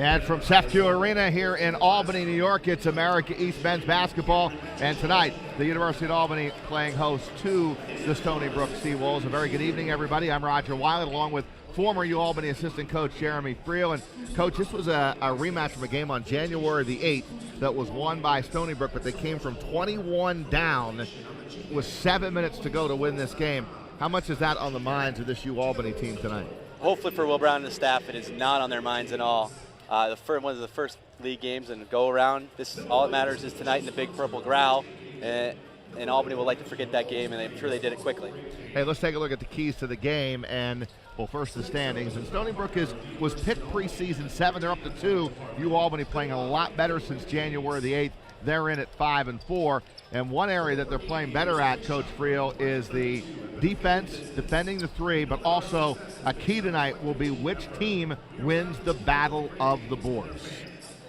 And from Sefco Arena here in Albany, New York, it's America East men's basketball. And tonight, the University of Albany playing host to the Stony Brook Seawolves. A very good evening, everybody. I'm Roger Wiley, along with former U-Albany assistant coach Jeremy Friel. And, Coach, this was a rematch from a game on January the 8th that was won by Stony Brook, but they came from 21 down with 7 minutes to go to win this game. How much is that on the minds of this U-Albany team tonight? Hopefully for Will Brown and the staff, it is not on their minds at all. One of the first league games and go around. All that matters is tonight in the Big Purple Growl, and Albany will like to forget that game, and I'm sure they did it quickly. Hey, let's take a look at the keys to the game, and well, first the standings. And Stony Brook was picked preseason 7. They're up to 2. U-Albany playing a lot better since January the 8th. They're in at 5-4. And one area that they're playing better at, Coach Friel, is the defense, defending the 3, but also a key tonight will be which team wins the battle of the boards.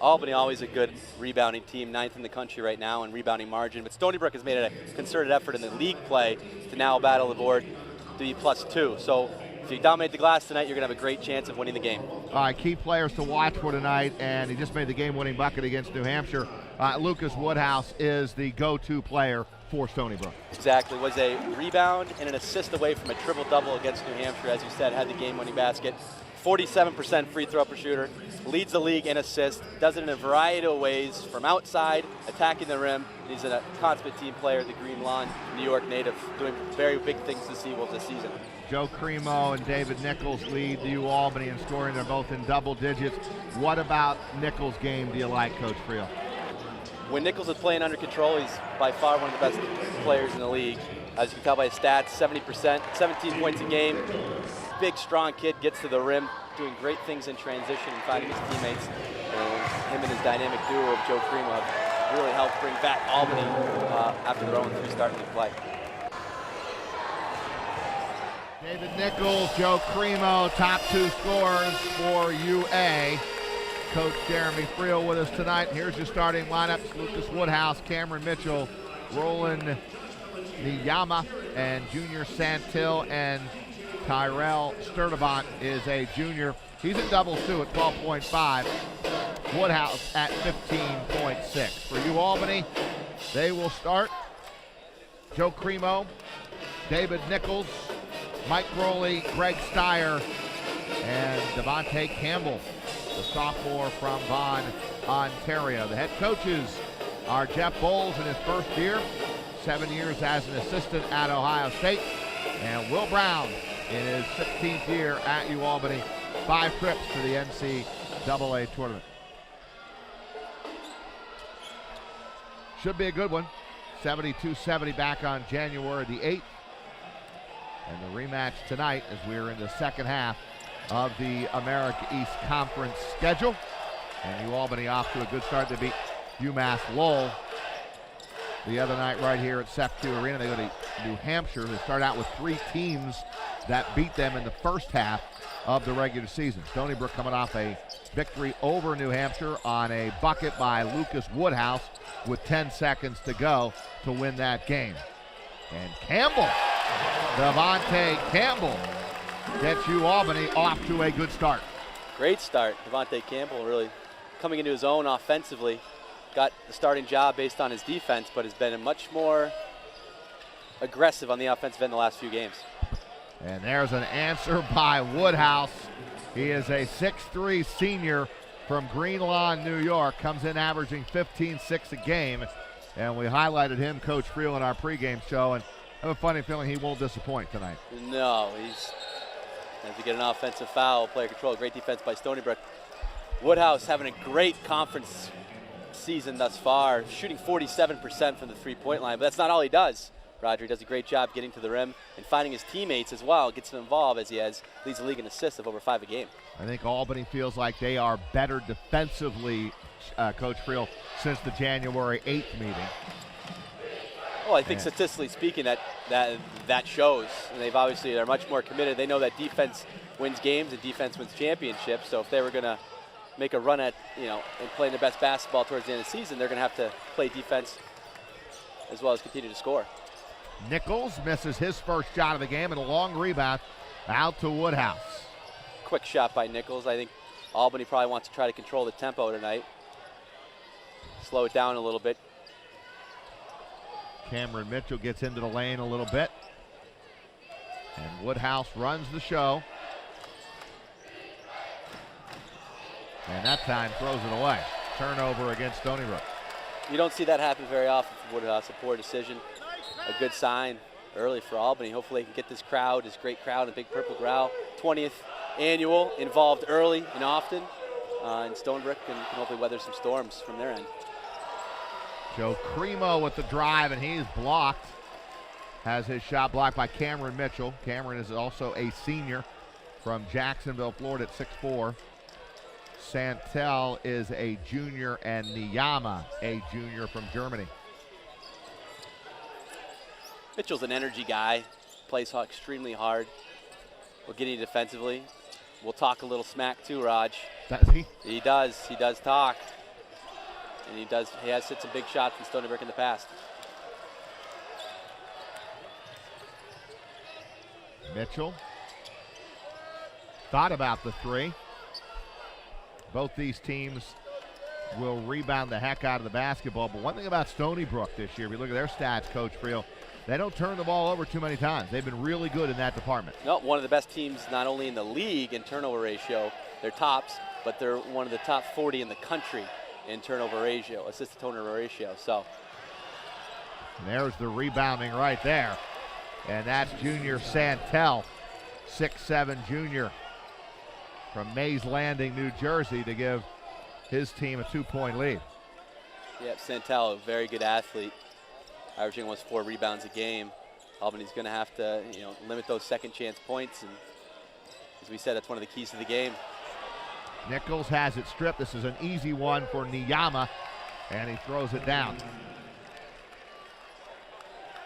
Albany always a good rebounding team, 9th in the country right now in rebounding margin, but Stony Brook has made it a concerted effort in the league play to now battle the board to be +2. So if you dominate the glass tonight, you're going to have a great chance of winning the game. All right, key players to watch for tonight, and he just made the game-winning bucket against New Hampshire. Lucas Woodhouse is the go-to player for Stony Brook. Exactly. Was a rebound and an assist away from a triple-double against New Hampshire. As you said, had the game-winning basket. 47% free throw per shooter. Leads the league in assists. Does it in a variety of ways, from outside, attacking the rim. He's a consummate team player, the Green Lawn, New York native, doing very big things to Seawolves this season. Joe Cremo and David Nichols lead the U-Albany in scoring. They're both in double digits. What about Nichols' game do you like, Coach Friel? When Nichols is playing under control, he's by far one of the best players in the league. As you can tell by his stats, 70%, 17 points a game. Big, strong kid, gets to the rim, doing great things in transition and finding his teammates. And him and his dynamic duo of Joe Cremo have really helped bring back Albany after their own 3 starting to play. David Nichols, Joe Cremo, top 2 scorers for UA. Coach Jeremy Friel with us tonight. Here's your starting lineups: Lucas Woodhouse, Cameron Mitchell, Roland Niyama, and Junior Santil, and Tyrell Sturdivant is a junior. He's at doubles too at 12.5. Woodhouse at 15.6. For U-Albany, they will start Joe Cremo, David Nichols, Mike Rowley, Greg Steyer, and Devontae Campbell, the sophomore from Vaughan, Ontario. The head coaches are Jeff Bowles in his first year, 7 years as an assistant at Ohio State, and Will Brown in his 16th year at U-Albany, 5 trips to the NCAA tournament. Should be a good one. 72-70 back on January the 8th. And the rematch tonight as we're in the second half of the America East Conference schedule. And U-Albany off to a good start. They beat UMass Lowell the other night right here at Sefco Arena. They go to New Hampshire. They start out with 3 teams that beat them in the first half of the regular season. Stony Brook coming off a victory over New Hampshire on a bucket by Lucas Woodhouse with 10 seconds to go to win that game. And Campbell, Devontae Campbell, gets U-Albany off to a good start. Great start. Devontae Campbell really coming into his own offensively. Got the starting job based on his defense, but has been much more aggressive on the offensive end the last few games. And there's an answer by Woodhouse. He is a 6'3" senior from Green Lawn, New York. Comes in averaging 15-6 a game. And we highlighted him, Coach Friel, in our pregame show. And I have a funny feeling he won't disappoint tonight. No, he's as you get an offensive foul, player control, great defense by Stony Brook. Woodhouse having a great conference season thus far, shooting 47% from the 3-point line, but that's not all he does. Roger does a great job getting to the rim and finding his teammates as well, gets them involved as he leads the league in assists of over 5 a game. I think Albany feels like they are better defensively, Coach Friel, since the January 8th meeting. Well, I think statistically speaking that shows. And they're much more committed. They know that defense wins games and defense wins championships. So if they were going to make a run at, and playing their best basketball towards the end of the season, they're going to have to play defense as well as continue to score. Nichols misses his first shot of the game and a long rebound out to Woodhouse. Quick shot by Nichols. I think Albany probably wants to try to control the tempo tonight. Slow it down a little bit. Cameron Mitchell gets into the lane a little bit. And Woodhouse runs the show. And that time throws it away. Turnover against Stony Brook. You don't see that happen very often for Woodhouse, a poor decision. A good sign early for Albany. Hopefully they can get this crowd, this great crowd, a big purple growl. 20th annual, involved early and often. And Stony Brook can hopefully weather some storms from their end. Joe Cremo with the drive, and he's blocked. Has his shot blocked by Cameron Mitchell. Cameron is also a senior from Jacksonville, Florida at 6'4". Santel is a junior, and Niyama, a junior from Germany. Mitchell's an energy guy, plays extremely hard. We'll get you defensively. We'll talk a little smack too, Raj. Does he? He does talk. And he has hit some big shots in Stony Brook in the past. Mitchell thought about the three. Both these teams will rebound the heck out of the basketball. But one thing about Stony Brook this year, if you look at their stats, Coach Friel, they don't turn the ball over too many times. They've been really good in that department. No, one of the best teams not only in the league in turnover ratio, they're tops, but they're one of the top 40 in the country in turnover ratio, assist to turnover ratio. So and there's the rebounding right there. And that's junior Santel, 6'7" junior from Mays Landing, New Jersey, to give his team a 2-point lead. Yep, Santel, a very good athlete, averaging almost 4 rebounds a game. Albany's going to have to, limit those second chance points, and as we said, that's one of the keys to the game. Nichols has it stripped. This is an easy one for Niyama, and he throws it down.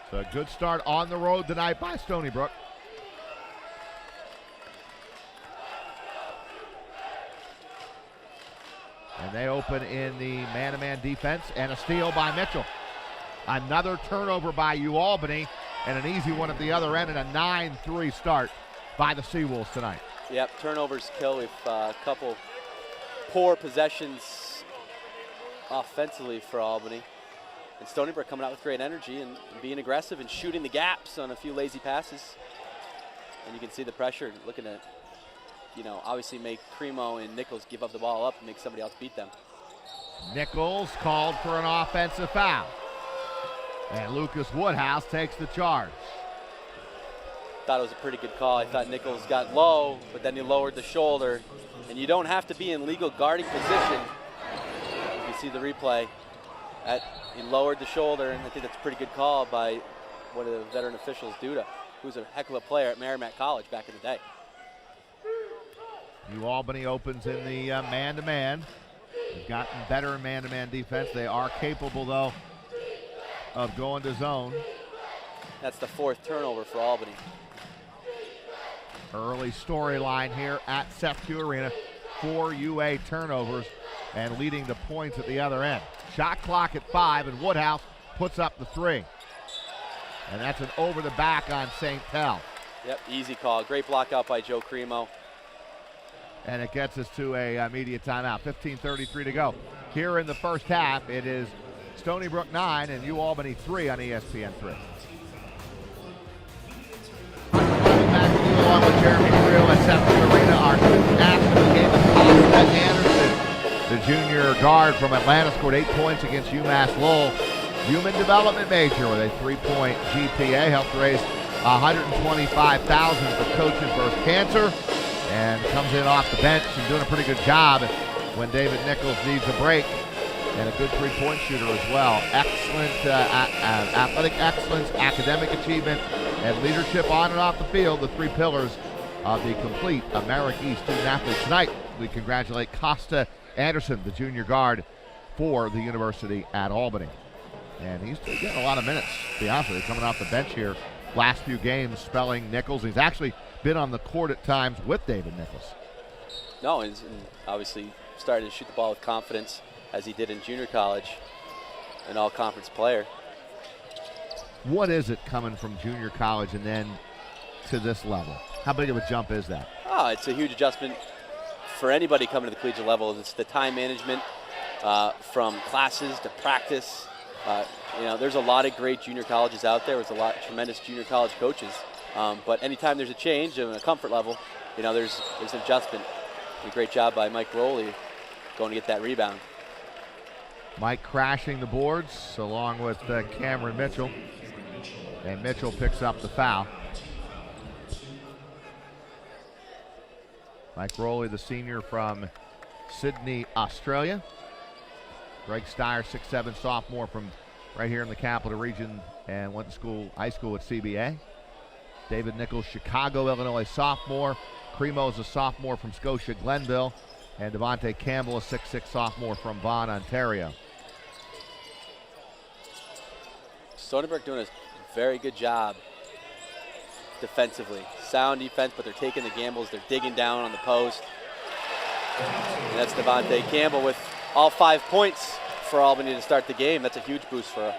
So a good start on the road tonight by Stony Brook. And they open in the man-to-man defense, and a steal by Mitchell. Another turnover by UAlbany, and an easy one at the other end, and a 9-3 start by the Seawolves tonight. Yep, turnovers kill. We've a couple poor possessions offensively for Albany. And Stony Brook coming out with great energy and being aggressive and shooting the gaps on a few lazy passes. And you can see the pressure, looking at, obviously make Cremo and Nichols give up the ball up and make somebody else beat them. Nichols called for an offensive foul. And Lucas Woodhouse takes the charge. Thought it was a pretty good call. I thought Nichols got low, but then he lowered the shoulder. And you don't have to be in legal guarding position. You see the replay. He lowered the shoulder, and I think that's a pretty good call by one of the veteran officials, Duda, who's a heck of a player at Merrimack College back in the day. UAlbany opens in the man-to-man. They've gotten better in man-to-man defense. They are capable, though, of going to zone. That's the 4th turnover for Albany. Early storyline here at Seth Q Arena. 4 UA turnovers and leading to points at the other end. Shot clock at 5, and Woodhouse puts up the 3. And that's an over the back on Santel. Yep, easy call. Great block out by Joe Cremo. And it gets us to a immediate timeout. 15:33 to go. Here in the first half, it is Stony Brook 9 and UAlbany 3 on ESPN 3. Back to you along with Jeremy Creel at Seth Q Arena. Our national game is Costa Anderson, the junior guard from Atlanta, scored 8 points against UMass Lowell. Human development major with a 3-point GPA, helped raise $125,000 for Coaches vs. Cancer, and comes in off the bench and doing a pretty good job when David Nichols needs a break, and a good 3-point shooter as well. Excellent athletic excellence, academic achievement, and leadership on and off the field, the 3 pillars of the complete American East student athlete. Tonight, we congratulate Costa Anderson, the junior guard for the University at Albany. And he's getting a lot of minutes, to be honest with you, coming off the bench here. Last few games spelling Nichols. He's actually been on the court at times with David Nichols. No, and obviously started to shoot the ball with confidence as he did in junior college, an all-conference player. What is it coming from junior college and then to this level? How big of a jump is that? Oh, it's a huge adjustment for anybody coming to the collegiate level. It's the time management from classes to practice. There's a lot of great junior colleges out there. There's a lot of tremendous junior college coaches. But anytime there's a change in a comfort level, there's an adjustment. A great job by Mike Rowley going to get that rebound. Mike crashing the boards along with Cameron Mitchell. And Mitchell picks up the foul. Mike Rowley, the senior from Sydney, Australia. Greg Steyer, 6'7", sophomore from right here in the Capital Region and went to high school at CBA. David Nichols, Chicago, Illinois, sophomore. Cremo's a sophomore from Scotia Glenville. And Devontae Campbell, a 6'6", sophomore from Vaughan, Ontario. Stony Brook doing a very good job defensively. Sound defense, but they're taking the gambles. They're digging down on the post. And that's Devontae Campbell with all 5 points for Albany to start the game. That's a huge boost for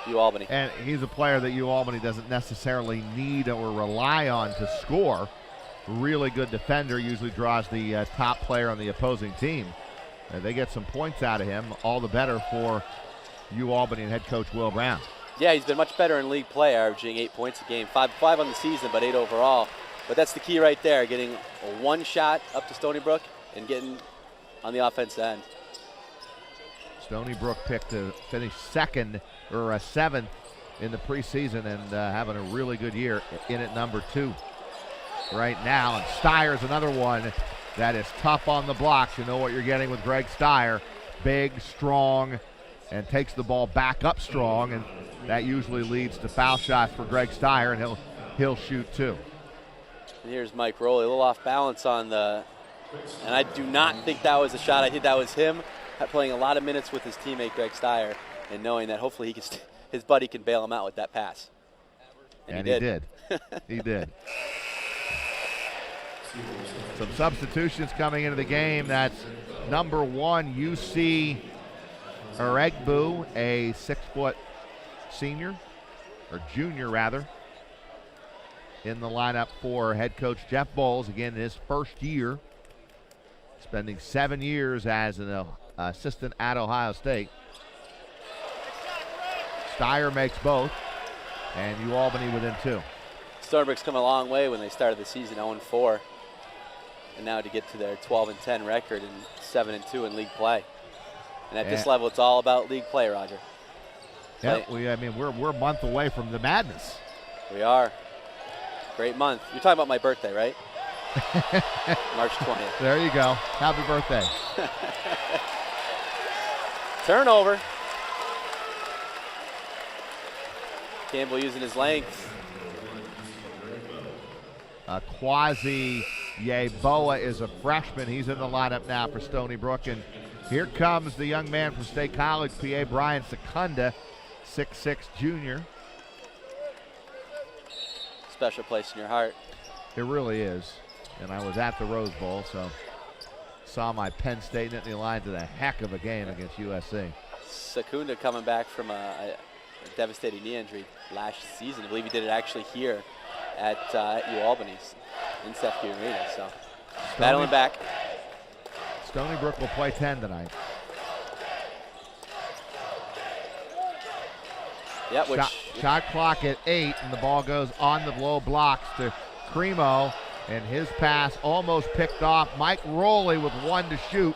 UAlbany. And he's a player that UAlbany doesn't necessarily need or rely on to score. Really good defender, usually draws the top player on the opposing team. They get some points out of him, all the better for UAlbany and head coach Will Brown. Yeah, he's been much better in league play, averaging 8 points a game. 5 on the season, but 8 overall. But that's the key right there, getting a one shot up to Stony Brook and getting on the offensive end. Stony Brook picked to finish second or seventh in the preseason and having a really good year in at number 2 right now. And Steyer's another one that is tough on the blocks. You know what you're getting with Greg Steyer. Big, strong, and takes the ball back up strong, and that usually leads to foul shots for Greg Steyer, and he'll shoot 2. And here's Mike Rowley, a little off balance on the, and I do not think that was a shot. I think that was him playing a lot of minutes with his teammate Greg Steyer and knowing that hopefully his buddy can bail him out with that pass. And he did. He did. Some substitutions coming into the game. That's number 1, UC Eregbu, a 6-foot senior, or junior rather, in the lineup for head coach Jeff Bowles, again in his first year, spending 7 years as an assistant at Ohio State. Steyer makes both, and UAlbany within 2. Stony Brook's come a long way when they started the season 0-4, and now to get to their 12-10 record and 7-2 in league play. And at this level, it's all about league play, Roger. Yeah, we're a month away from the madness. We are. Great month. You're talking about my birthday, right? March 20th. There you go. Happy birthday. Turnover. Campbell using his length. Quasi Yeboah is a freshman. He's in the lineup now for Stony Brook. And here comes the young man from State College, PA, Brian Secunda, 6'6" junior. Special place in your heart. It really is. And I was at the Rose Bowl, so saw my Penn State Nittany Lions in a heck of a game against USC. Secunda coming back from a devastating knee injury last season. I believe he did it actually here at UAlbany in Seth Gear Arena. So battling back. Stony Brook will play 10 tonight. Yeah, shot clock at 8, and the ball goes on the low blocks to Cremo, and his pass almost picked off. Mike Rowley with 1 to shoot.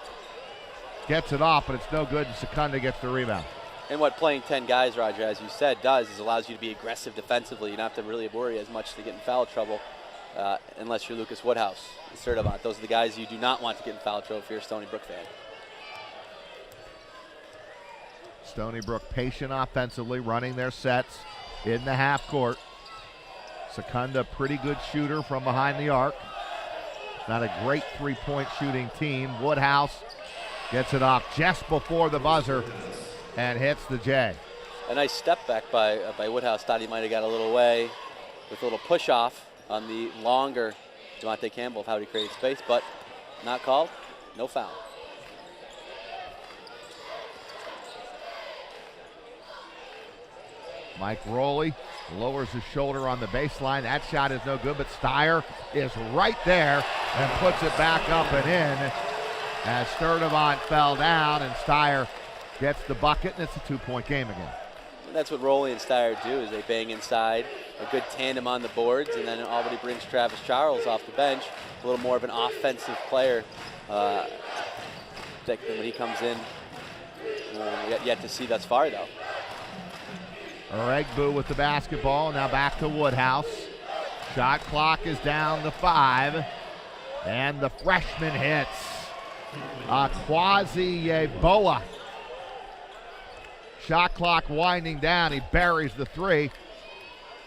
Gets it off, but it's no good, and Secunda gets the rebound. And what playing 10 guys, Roger, as you said, does is allows you to be aggressive defensively. You don't have to really worry as much to get in foul trouble unless you're Lucas Woodhouse and Sturdivant. Those are the guys you do not want to get in foul trouble if you're a Stony Brook fan. Stony Brook patient offensively, running their sets in the half court. Secunda, pretty good shooter from behind the arc. Not a great three-point shooting team. Woodhouse gets it off just before the buzzer and hits the J. A nice step back by Woodhouse. Thought he might have got a little away with a little push off on the longer Devontae Campbell of how he created space, but not called. No foul. Mike Rowley lowers his shoulder on the baseline. That shot is no good, but Steyer is right there and puts it back up and in as Sturdivant fell down, and Steyer gets the bucket, and it's a 2-point game again. And that's what Rowley and Steyer do, is they bang inside, a good tandem on the boards, and then Albany brings Travis Charles off the bench, a little more of an offensive player when he comes in. Yet to see thus far, though. Regbu with the basketball. Now back to Woodhouse. Shot clock is down to 5. And the freshman hits. Quasi Boa. Shot clock winding down. He buries the 3.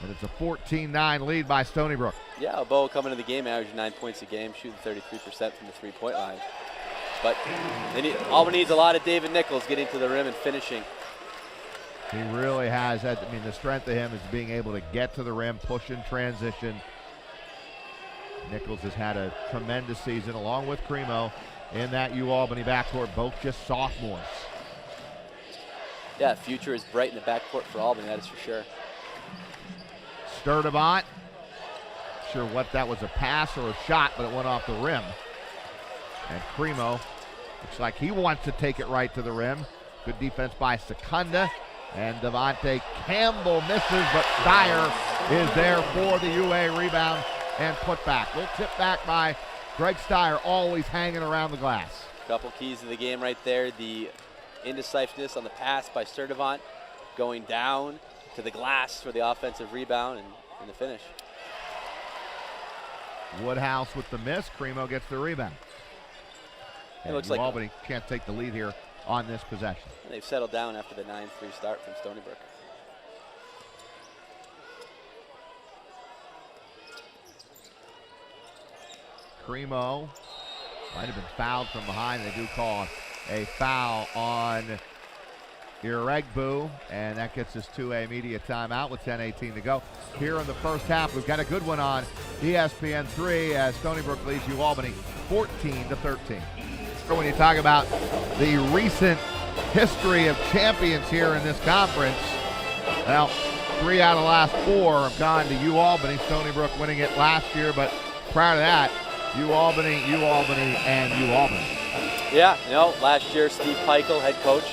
And it's a 14-9 lead by Stony Brook. Yeah, Boa coming into the game averaging 9 points a game, shooting 33% from the 3-point line. But Albany needs a lot of David Nichols getting to the rim and finishing. He really has. The strength of him is being able to get to the rim, push in transition. Nichols has had a tremendous season, along with Cremo, in that Albany backcourt, both just sophomores. Yeah, future is bright in the backcourt for Albany, that is for sure. Sturdivant, sure what that was, a pass or a shot, but it went off the rim. And Cremo looks like he wants to take it right to the rim. Good defense by Secunda. And Devontae Campbell misses, but Steyer is there for the UA rebound and put back. Little tip back by Greg Steyer, always hanging around the glass. Couple keys to the game right there. The indecisiveness on the pass by Sturdivant, going down to the glass for the offensive rebound and the finish. Woodhouse with the miss. Cremo gets the rebound. It looks like Albany can't take the lead here on this possession. They've settled down after the 9-3 start from Stony Brook. Cremo might have been fouled from behind. They do call a foul on Regbu, and that gets us to a immediate timeout with 10:18 to go. Here in the first half, we've got a good one on ESPN3 as Stony Brook leads Albany 14-13. When you talk about the recent history of champions here in this conference, well, 3 out of the last 4 have gone to Albany. Stony Brook winning it last year, but prior to that, Albany, and Albany. Yeah, last year Steve Peichel, head coach,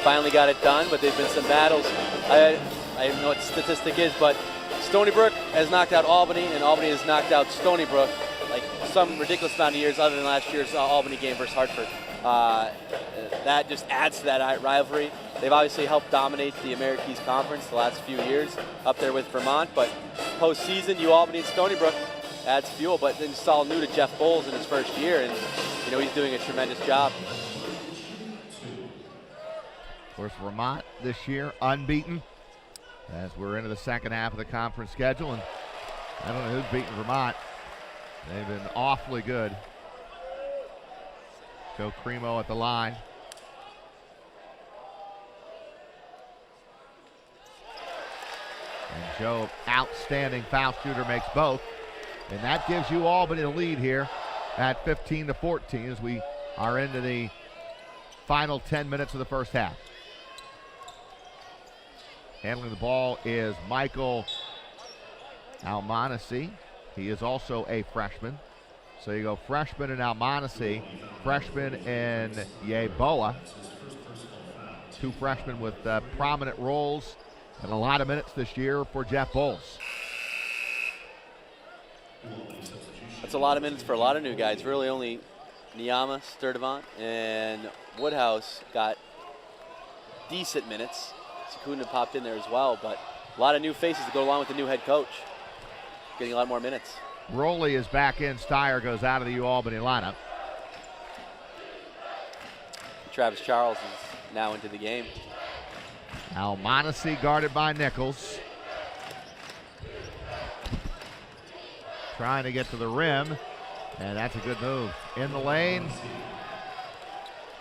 finally got it done, but there've been some battles. I don't know what the statistic is, but Stony Brook has knocked out Albany, and Albany has knocked out Stony Brook, like some ridiculous amount of years other than last year's Albany game versus Hartford. That just adds to that rivalry. They've obviously helped dominate the American East Conference the last few years, up there with Vermont, but postseason, Albany and Stony Brook adds fuel, but then it's all new to Jeff Bowles in his first year, and he's doing a tremendous job. Of course, Vermont this year unbeaten as we're into the second half of the conference schedule, and I don't know who's beaten Vermont. They've been awfully good. Joe Cremo at the line. And Joe, outstanding foul shooter, makes both. And that gives Albany the lead here at 15-14 as we are into the final 10 minutes of the first half. Handling the ball is Michael Almonacci. He is also a freshman. So you go freshman and Almonacci, freshman and Yeboah. 2 freshmen with prominent roles and a lot of minutes this year for Jeff Bowles. That's a lot of minutes for a lot of new guys. Really only Niama, Sturdivant, and Woodhouse got decent minutes. Secunda popped in there as well, but a lot of new faces to go along with the new head coach. Getting a lot more minutes. Rowley is back in. Steyer goes out of the Albany lineup. Travis Charles is now into the game. Almonacci guarded by Nichols. Trying to get to the rim, and that's a good move. In the lane.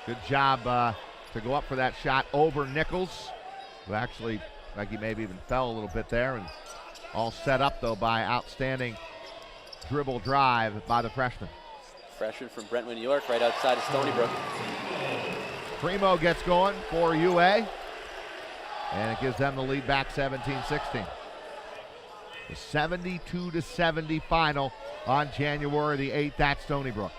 Good job to go up for that shot over Nichols, who actually, like he maybe even fell a little bit there, and all set up, though, by outstanding dribble drive by the freshman. Freshman from Brentwood, New York, right outside of Stony Brook. Cremo gets going for UA. And it gives them the lead back 17-16. The 72-70 final on January the 8th at Stony Brook.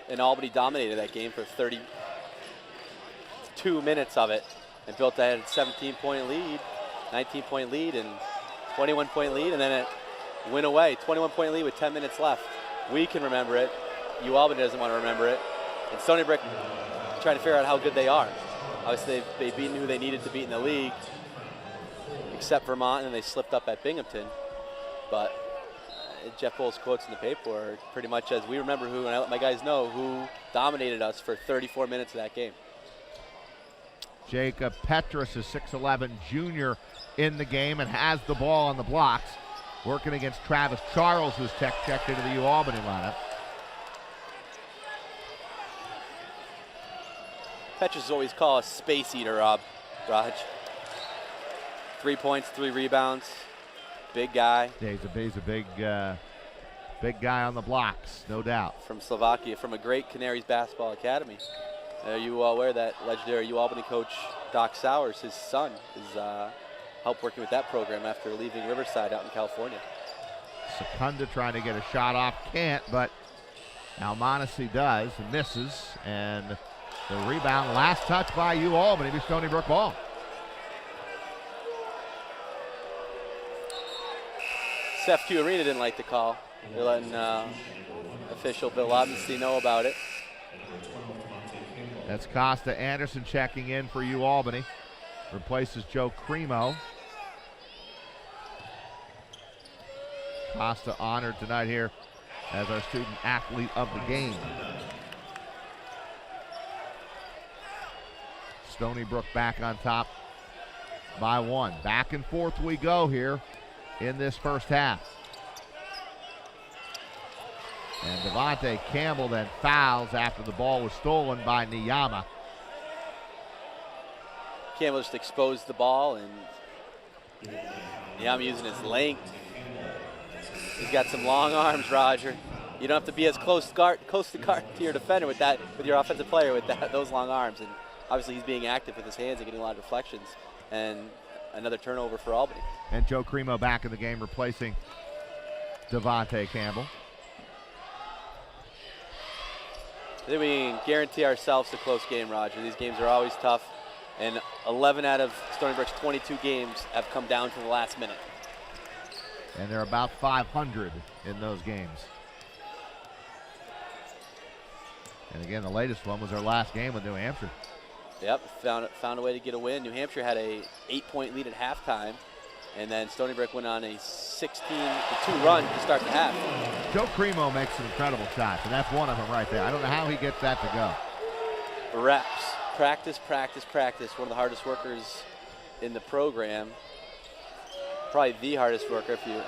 And Albany dominated that game for 32 minutes of it and built that 17-point lead, 19-point lead, and 21-point lead, and then it went away. 21-point lead with 10 minutes left. We can remember it. Albany doesn't want to remember it. And Stony Brook trying to figure out how good they are. Obviously, they've beaten who they needed to beat in the league, except Vermont, and they slipped up at Binghamton. But Jeff Bull's quotes in the paper are pretty much as we remember who, and I let my guys know who dominated us for 34 minutes of that game. Jacob Petrus is 6'11", junior in the game and has the ball on the blocks, working against Travis Charles, who's checked into the Albany lineup. Petrus is what we call a space eater, Raj. 3 points, 3 rebounds, big guy. Yeah, he's a big guy on the blocks, no doubt. From Slovakia, from a great Canaries basketball academy. You all aware that legendary Albany coach Doc Sowers, his son, is helped working with that program after leaving Riverside out in California. Secunda trying to get a shot off, can't, but Almonacci does and misses, and the rebound, last touch by Albany, be Stony Brook ball. CFQ Arena didn't like the call. They're letting official Bill Obdenstein know about it. That's Costa Anderson checking in for Albany. Replaces Joe Cremo. Costa honored tonight here as our student athlete of the game. Stony Brook back on top by 1. Back and forth we go here in this first half. And Devontae Campbell then fouls after the ball was stolen by Niyama. Campbell just exposed the ball, and Niyama using his length. He's got some long arms, Roger. You don't have to be as close to your defender with your offensive player with those long arms. And obviously he's being active with his hands and getting a lot of deflections. And another turnover for Albany. And Joe Cremo back in the game, replacing Devontae Campbell. I think we can guarantee ourselves a close game, Roger. These games are always tough, and 11 out of Stony Brook's 22 games have come down to the last minute. And they're about 500 in those games. And again, the latest one was our last game with New Hampshire. Yep, found a way to get a win. New Hampshire had a 8-point lead at halftime, and then Stony Brook went on a 16-2 run to start the half. Joe Cremo makes some incredible shots, and that's one of them right there. I don't know how he gets that to go. Reps, practice, practice, practice. One of the hardest workers in the program. Probably the hardest worker if him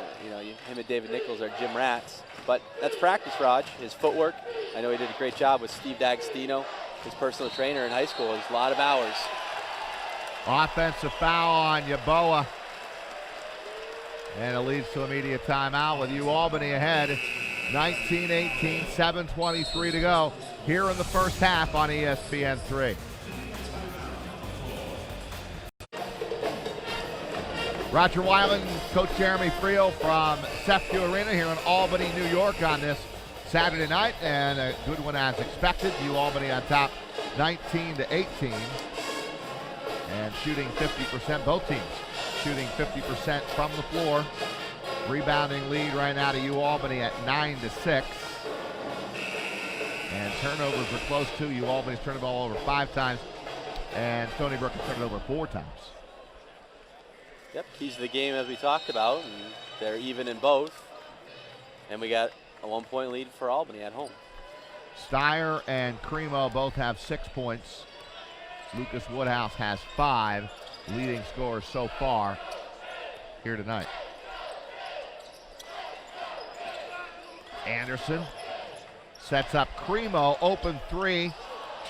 and David Nichols are gym rats. But that's practice, Raj. His footwork. I know he did a great job with Steve D'Agostino, his personal trainer in high school. It's a lot of hours. Offensive foul on Yeboah. And it leads to immediate timeout with Albany ahead. 19-18, 7:23 to go here in the first half on ESPN3. Roger Weiland, Coach Jeremy Friel from CFQ Arena here in Albany, New York on this Saturday night, and a good one as expected. Albany on top 19-18 and shooting 50%, both teams shooting 50% from the floor. Rebounding lead right now to Albany at 9-6. And turnovers are close too. Albany's turned the ball over 5 times, and Stony Brook has turned it over 4 times. Yep, keys to the game as we talked about, and they're even in both. And we got a 1-point lead for Albany at home. Steyer and Cremo both have 6 points. Lucas Woodhouse has 5, leading scorers so far here tonight. Anderson sets up Cremo, open 3,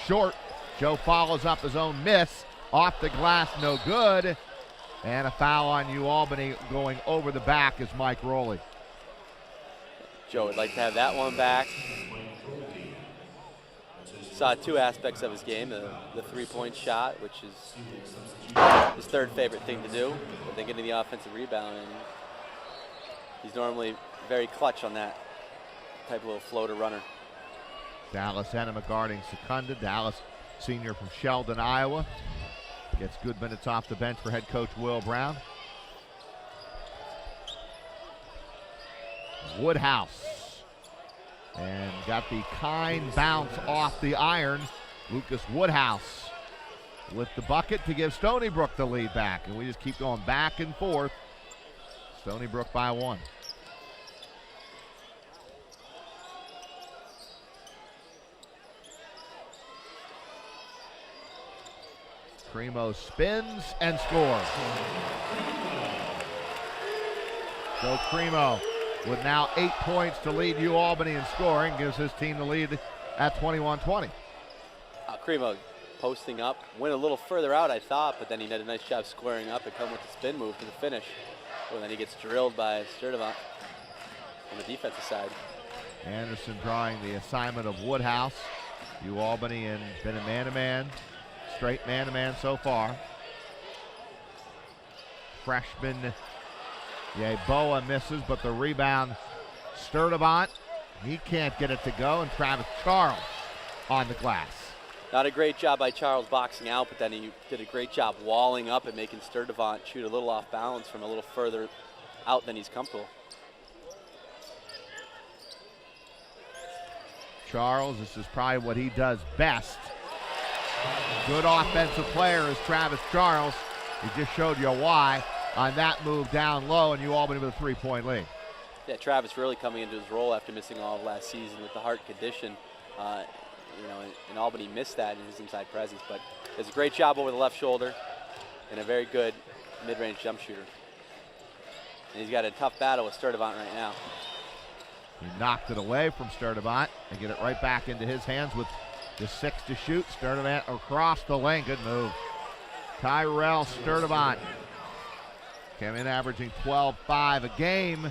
short. Joe follows up his own miss, off the glass, no good. And a foul on Albany going over the back is Mike Rowley. Joe would like to have that one back. Saw two aspects of his game, the three-point shot, which is his third favorite thing to do, but then getting the offensive rebound, and he's normally very clutch on that type of little floater runner. Dallas Enema guarding Secunda. Dallas, senior from Sheldon, Iowa. Gets good minutes off the bench for head coach Will Brown. Woodhouse. And got the kind bounce off the iron. Lucas Woodhouse with the bucket to give Stony Brook the lead back. And we just keep going back and forth. Stony Brook by 1. Cremo spins and scores. So Cremo with now 8 points to lead UAlbany in scoring, gives his team the lead at 21-20. Cremo posting up, went a little further out, I thought, but then he did a nice job squaring up and come with the spin move to the finish. And then he gets drilled by Sturdivant on the defensive side. Anderson drawing the assignment of Woodhouse. UAlbany and been a man-to-man, straight man-to-man so far. Freshman Boa misses, but the rebound, Sturdivant, he can't get it to go, and Travis Charles on the glass. Not a great job by Charles boxing out, but then he did a great job walling up and making Sturdivant shoot a little off balance from a little further out than he's comfortable. Charles, this is probably what he does best. Good offensive player is Travis Charles. He just showed you why on that move down low, and UAlbany with a 3-point lead. Yeah, Travis really coming into his role after missing all of last season with the heart condition. And Albany missed that in his inside presence, but does a great job over the left shoulder and a very good mid-range jump shooter. And he's got a tough battle with Sturdivant right now. He knocked it away from Sturdivant and get it right back into his hands with just 6 to shoot. Sturdivant across the lane, good move. Tyrell Sturdivant came in averaging 12-5 a game,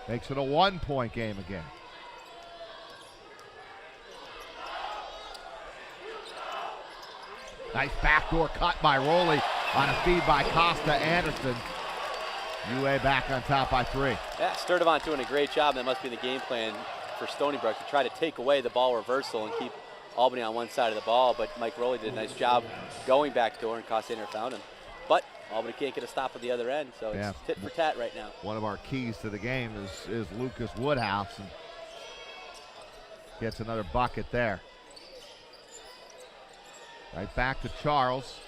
makes it a 1-point game again. Nice backdoor cut by Rowley on a feed by Costa Anderson. UA back on top by 3. Yeah, Sturdivant doing a great job. That must be the game plan for Stony Brook to try to take away the ball reversal and keep Albany on one side of the ball, but Mike Rowley did a nice job going backdoor, and Costa Anderson found him. But Albany can't get a stop at the other end, so it's tit for tat right now. One of our keys to the game is Lucas Woodhouse, and gets another bucket there. Right back to Charles.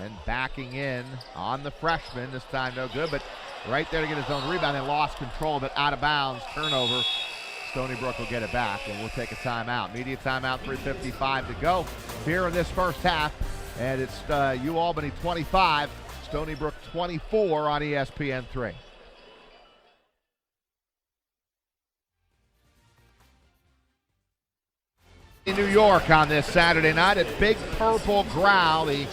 And backing in on the freshman, this time no good, but right there to get his own rebound, and lost control of it, out of bounds, turnover. Stony Brook will get it back, and we'll take a timeout. Media timeout, 3:55 to go here in this first half. And it's UAlbany 25, Stony Brook 24 on ESPN3. In New York on this Saturday night at Big Purple Growl, the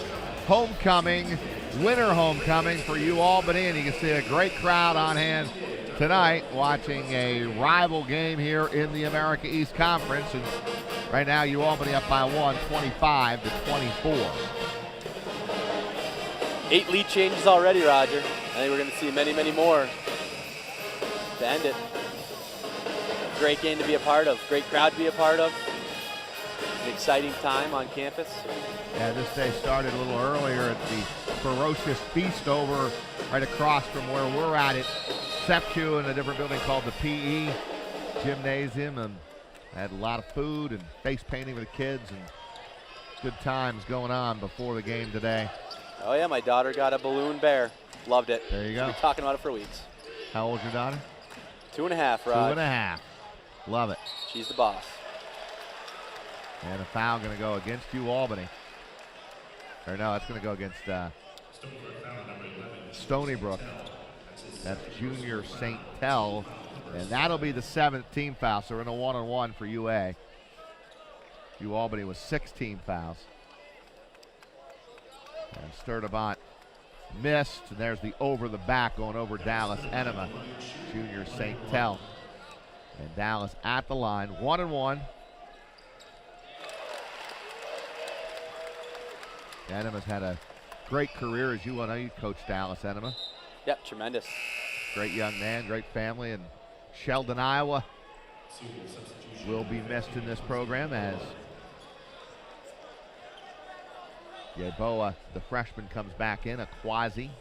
homecoming, winter homecoming for UAlbany, and you can see a great crowd on hand tonight watching a rival game here in the America East Conference. And right now UAlbany up by 1, 25-24. 8 lead changes already, Roger. I think we're going to see many, many more to end it. Great game to be a part of, great crowd to be a part of. An exciting time on campus. Yeah, this day started a little earlier at the Ferocious Feast over right across from where we're at Septu, in a different building called the PE Gymnasium, and had a lot of food and face painting with the kids and good times going on before the game today. Oh yeah, my daughter got a balloon bear. Loved it. There you go. We've been talking about it for weeks. How old's your daughter? 2.5, Rod. 2.5. Love it. She's the boss. And a foul going to go against UAlbany. Or no, it's going to go against Stony Brook. That's Junior St. Tel. And that'll be the 7th team foul. So we're in a 1-on-1 for UA. UAlbany with 16 fouls. And Sturdivant missed. And there's the over the back going over Dallas Enema. Junior St. Tel. And Dallas at the line. 1-on-1. Enema's had a great career, as you well know. You coached Dallas, Enema. Yep, tremendous. Great young man, great family, and Sheldon, Iowa will be missed in this program as Yeboah, the freshman, comes back in, a quasi.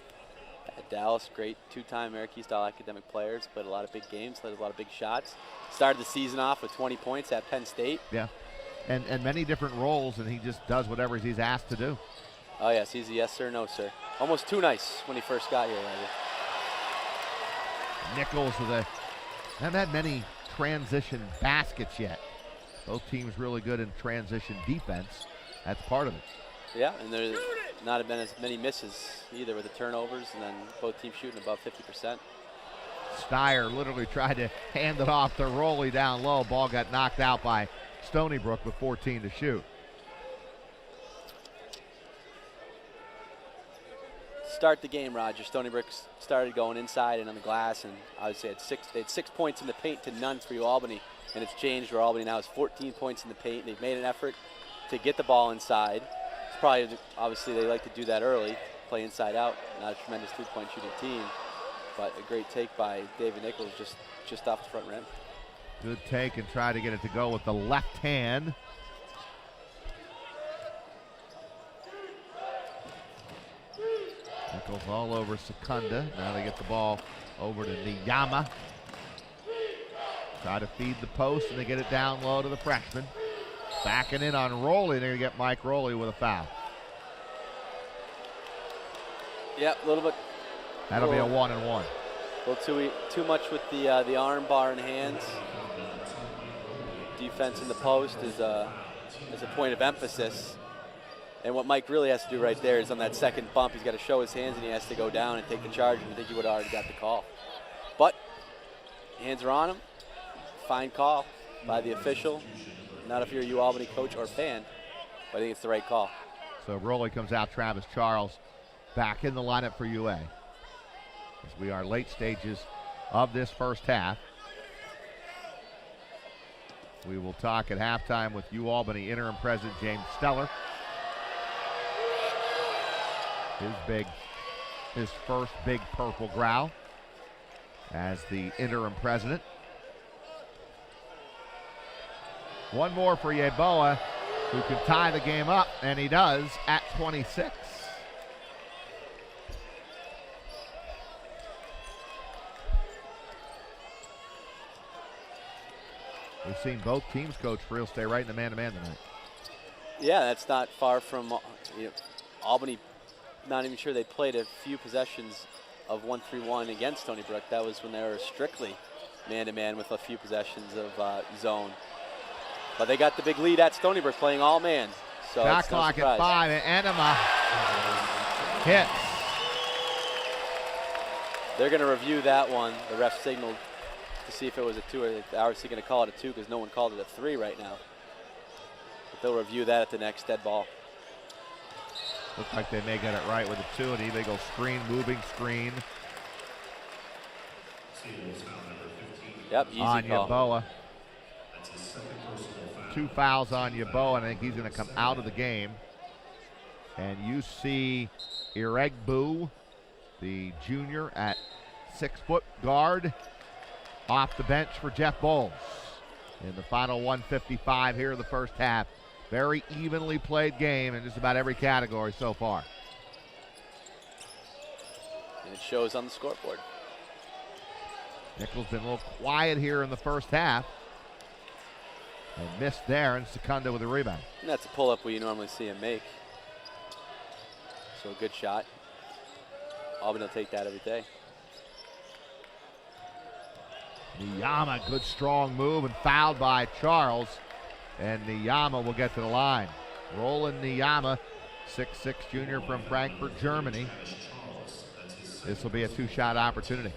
At Dallas, great two-time American East All-Academic players, played a lot of big games, played a lot of big shots. Started the season off with 20 points at Penn State. Yeah, and many different roles, and he just does whatever he's asked to do. Oh, yes, he's a yes, sir, no, sir. Almost too nice when he first got here, Roger. Nichols with a, haven't had many transition baskets yet. Both teams really good in transition defense. That's part of it. Yeah, and there's not been as many misses either with the turnovers, and then both teams shooting above 50%. Steyer literally tried to hand it off to Rowley down low. Ball got knocked out by Stony Brook with 14 to shoot. Start the game, Roger. Stony Brook started going inside and on the glass, and obviously they had 6 points in the paint to none for Albany, and it's changed where Albany now has 14 points in the paint. They've made an effort to get the ball inside. It's probably, obviously, they like to do that early, play inside out. Not a tremendous three-point shooting team, but a great take by David Nichols just off the front rim. Good take, and try to get it to go with the left hand. Nichols all over Secunda. Now they get the ball over to Niyama. Try to feed the post, and they get it down low to the freshman. Backing in on Rowley. They're going to get Mike Rowley with a foul. Yep, a little bit. That'll be a 1-1. A little too much with the arm bar in hands. Defense in the post is a point of emphasis. And what Mike really has to do right there is on that second bump, he's got to show his hands and he has to go down and take the charge, and I think he would have already got the call. But hands are on him. Fine call by the official. Not if you're a UAlbany coach or fan, but I think it's the right call. So Rowley comes out, Travis Charles back in the lineup for UA. As we are late stages of this first half. We will talk at halftime with UAlbany interim president James Steller. His first big purple growl as the interim president. One more for Yeboah, who can tie the game up, and he does at 26. We've seen both teams, Coach Friel, stay right in the man-to-man tonight. Yeah, that's not far from Albany. Not even sure they played a few possessions of 1-3-1 against Stony Brook. That was when they were strictly man-to-man with a few possessions of zone. But they got the big lead at Stony Brook playing all man. So shot clock at 5, and Enema hits. They're going to review that one. The ref signaled to see if it was a 2, or they're obviously going to call it a 2 because no one called it a 3 right now. But they'll review that at the next dead ball. Looks like they may get it right with a 2, and they go screen, moving screen. Yep, easy on call. Yeboah. 2 fouls on Yeboah, and I think he's going to come out of the game. And you see Iregbu, the junior at 6-foot guard, off the bench for Jeff Bowles. In the final 1:55 here in the first half. Very evenly played game in just about every category so far. And it shows on the scoreboard. Nichols been a little quiet here in the first half. And missed there, and Secunda with a rebound. And that's a pull-up we normally see him make. So a good shot. Albany will take that every day. Niyama, good strong move, and fouled by Charles. And Niyama will get to the line. Roland Niyama, 6'6" junior from Frankfurt, Germany. This will be a 2-shot opportunity.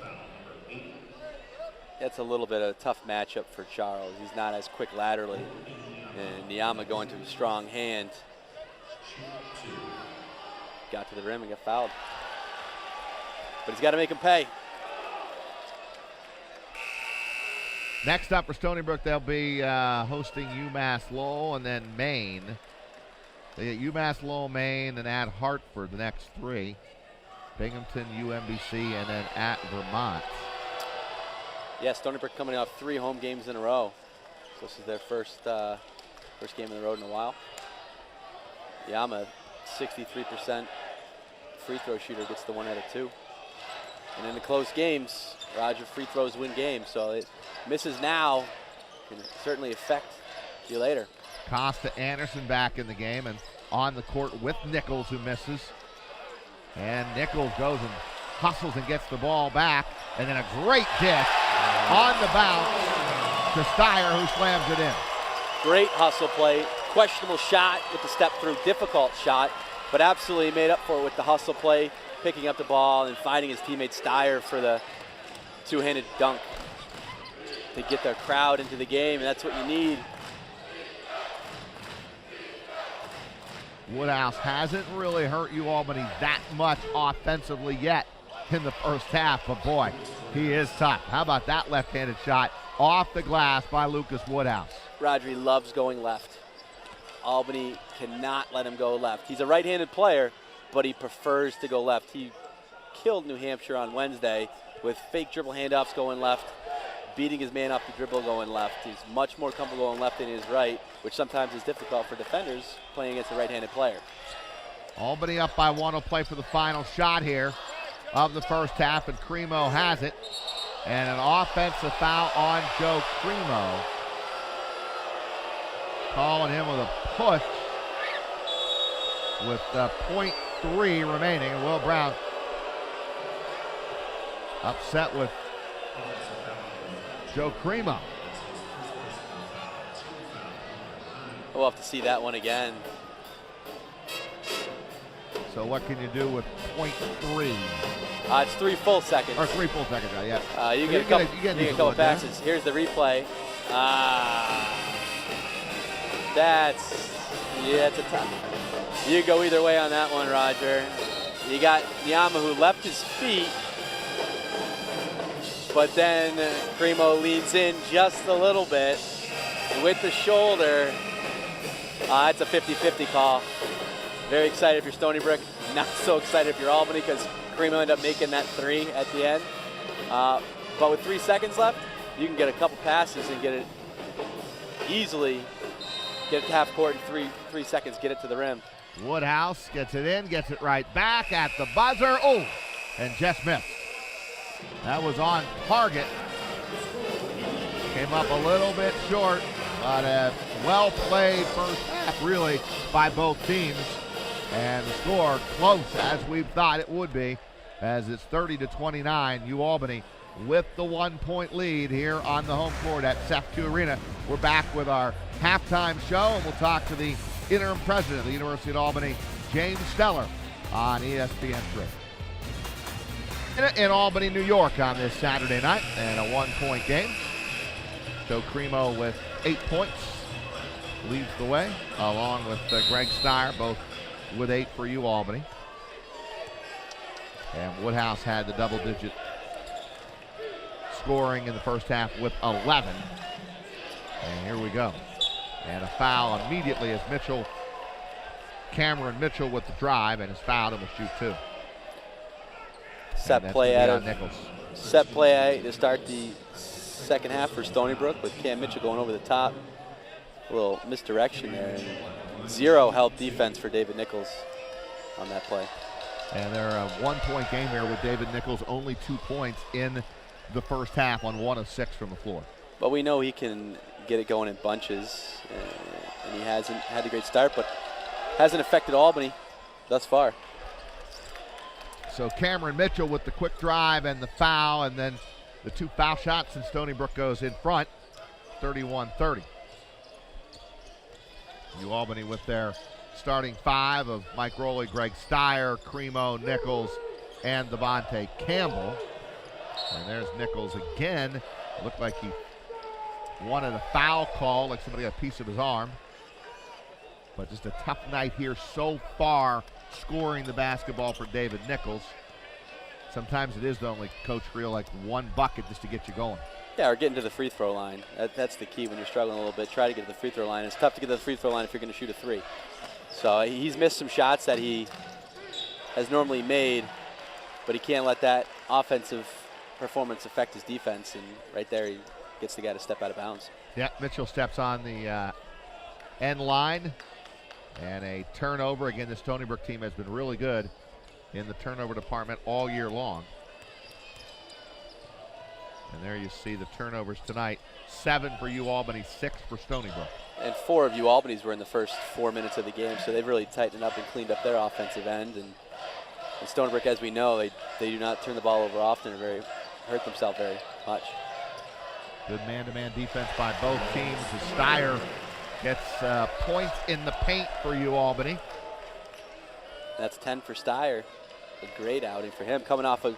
That's a little bit of a tough matchup for Charles. He's not as quick laterally. And Niyama going to a strong hand. Got to the rim and got fouled. But he's got to make him pay. Next up for Stony Brook, they'll be hosting UMass Lowell and then Maine. They get UMass Lowell, Maine, and at Hartford the next 3. Binghamton, UMBC, and then at Vermont. Yeah, Stony Brook coming off 3 home games in a row. So this is their first game on the road in a while. Yama, 63% free throw shooter, gets the 1 out of 2. And in the close games, Roger, free throws win games. So it misses now can certainly affect you later. Costa Anderson back in the game and on the court with Nichols, who misses. And Nichols goes and hustles and gets the ball back. And then a great dish on the bounce to Steyer, who slams it in. Great hustle play. Questionable shot with the step through. Difficult shot, but absolutely made up for it with the hustle play, picking up the ball and finding his teammate Steyer for the two-handed dunk to get the crowd into the game, and that's what you need. Woodhouse hasn't really hurt Albany that much offensively yet in the first half, but boy, he is tough. How about that left-handed shot off the glass by Lucas Woodhouse? Rodri loves going left. Albany cannot let him go left. He's a right-handed player, but he prefers to go left. He killed New Hampshire on Wednesday with fake dribble handoffs going left, beating his man off the dribble going left. He's much more comfortable going left than he is right, which sometimes is difficult for defenders playing against a right-handed player. Albany up by 1 will play for the final shot here of the first half, and Cremo has it. And an offensive foul on Joe Cremo. Calling him with a push with 0.3 remaining. And Will Brown upset with Joe Cremo. We'll have to see that one again. So what can you do with 0.3? It's 3 full seconds. Or 3 full seconds, yeah. You get a couple passes. Here's the replay. It's a tough. You go either way on that one, Roger. You got Yama, who left his feet, but then Cremo leans in just a little bit with the shoulder. It's a 50-50 call. Very excited if you're Stony Brook. Not so excited if you're Albany, because Cremo ended up making that 3 at the end. But with 3 seconds left, you can get a couple passes and get it easily. Get it to half court in 3 seconds, get it to the rim. Woodhouse gets it in, gets it right back at the buzzer. Oh, and just missed. That was on target. Came up a little bit short, but a well-played first half, really, by both teams. And the score close, as we thought it would be, as it's 30-29. Albany with the 1-point lead here on the home court at SEF2 Arena. We're back with our halftime show, and we'll talk to the interim president of the University of Albany, James Steller, on ESPN3. In Albany, New York on this Saturday night, and a 1-point game. Joe Cremo with 8 points leads the way, along with Greg Steyer, both with 8 for Albany. And Woodhouse had the double-digit scoring in the first half with 11. And here we go. And a foul immediately as Cameron Mitchell with the drive, and is fouled and will shoot 2. Set play out of Nichols. Set play to start the second half for Stony Brook, with Cam Mitchell going over the top. A little misdirection there. And 0 help defense for David Nichols on that play. And they're a 1-point game here with David Nichols, only 2 points in the first half on 1 of 6 from the floor. But we know he can get it going in bunches, and he hasn't had a great start, but hasn't affected Albany thus far. So Cameron Mitchell with the quick drive and the foul, and then the 2 foul shots, and Stony Brook goes in front, 31-30. Albany with their starting 5 of Mike Rowley, Greg Steyer, Cremo, Nichols, and Devontae Campbell. And there's Nichols again. Looked like he wanted a foul call, like somebody got a piece of his arm. But just a tough night here so far, scoring the basketball for David Nichols. Sometimes it is the only Coach Creel, like 1 bucket just to get you going. Yeah, or getting to the free throw line. That's the key when you're struggling a little bit. Try to get to the free throw line. It's tough to get to the free throw line if you're going to shoot a 3. So he's missed some shots that he has normally made, but he can't let that offensive performance affect his defense. And right there, he gets the guy to step out of bounds. Yeah, Mitchell steps on the end line, and a turnover. Again, the Stony Brook team has been really good in the turnover department all year long. And there you see the turnovers tonight. 7 for Albany, 6 for Stony Brook. And 4 of Albany's were in the first 4 minutes of the game, so they've really tightened up and cleaned up their offensive end. And Stony Brook, as we know, they do not turn the ball over often or hurt themselves very much. Good man-to-man defense by both teams as Steyer gets points in the paint for Albany. That's 10 for Steyer. A great outing for him, coming off of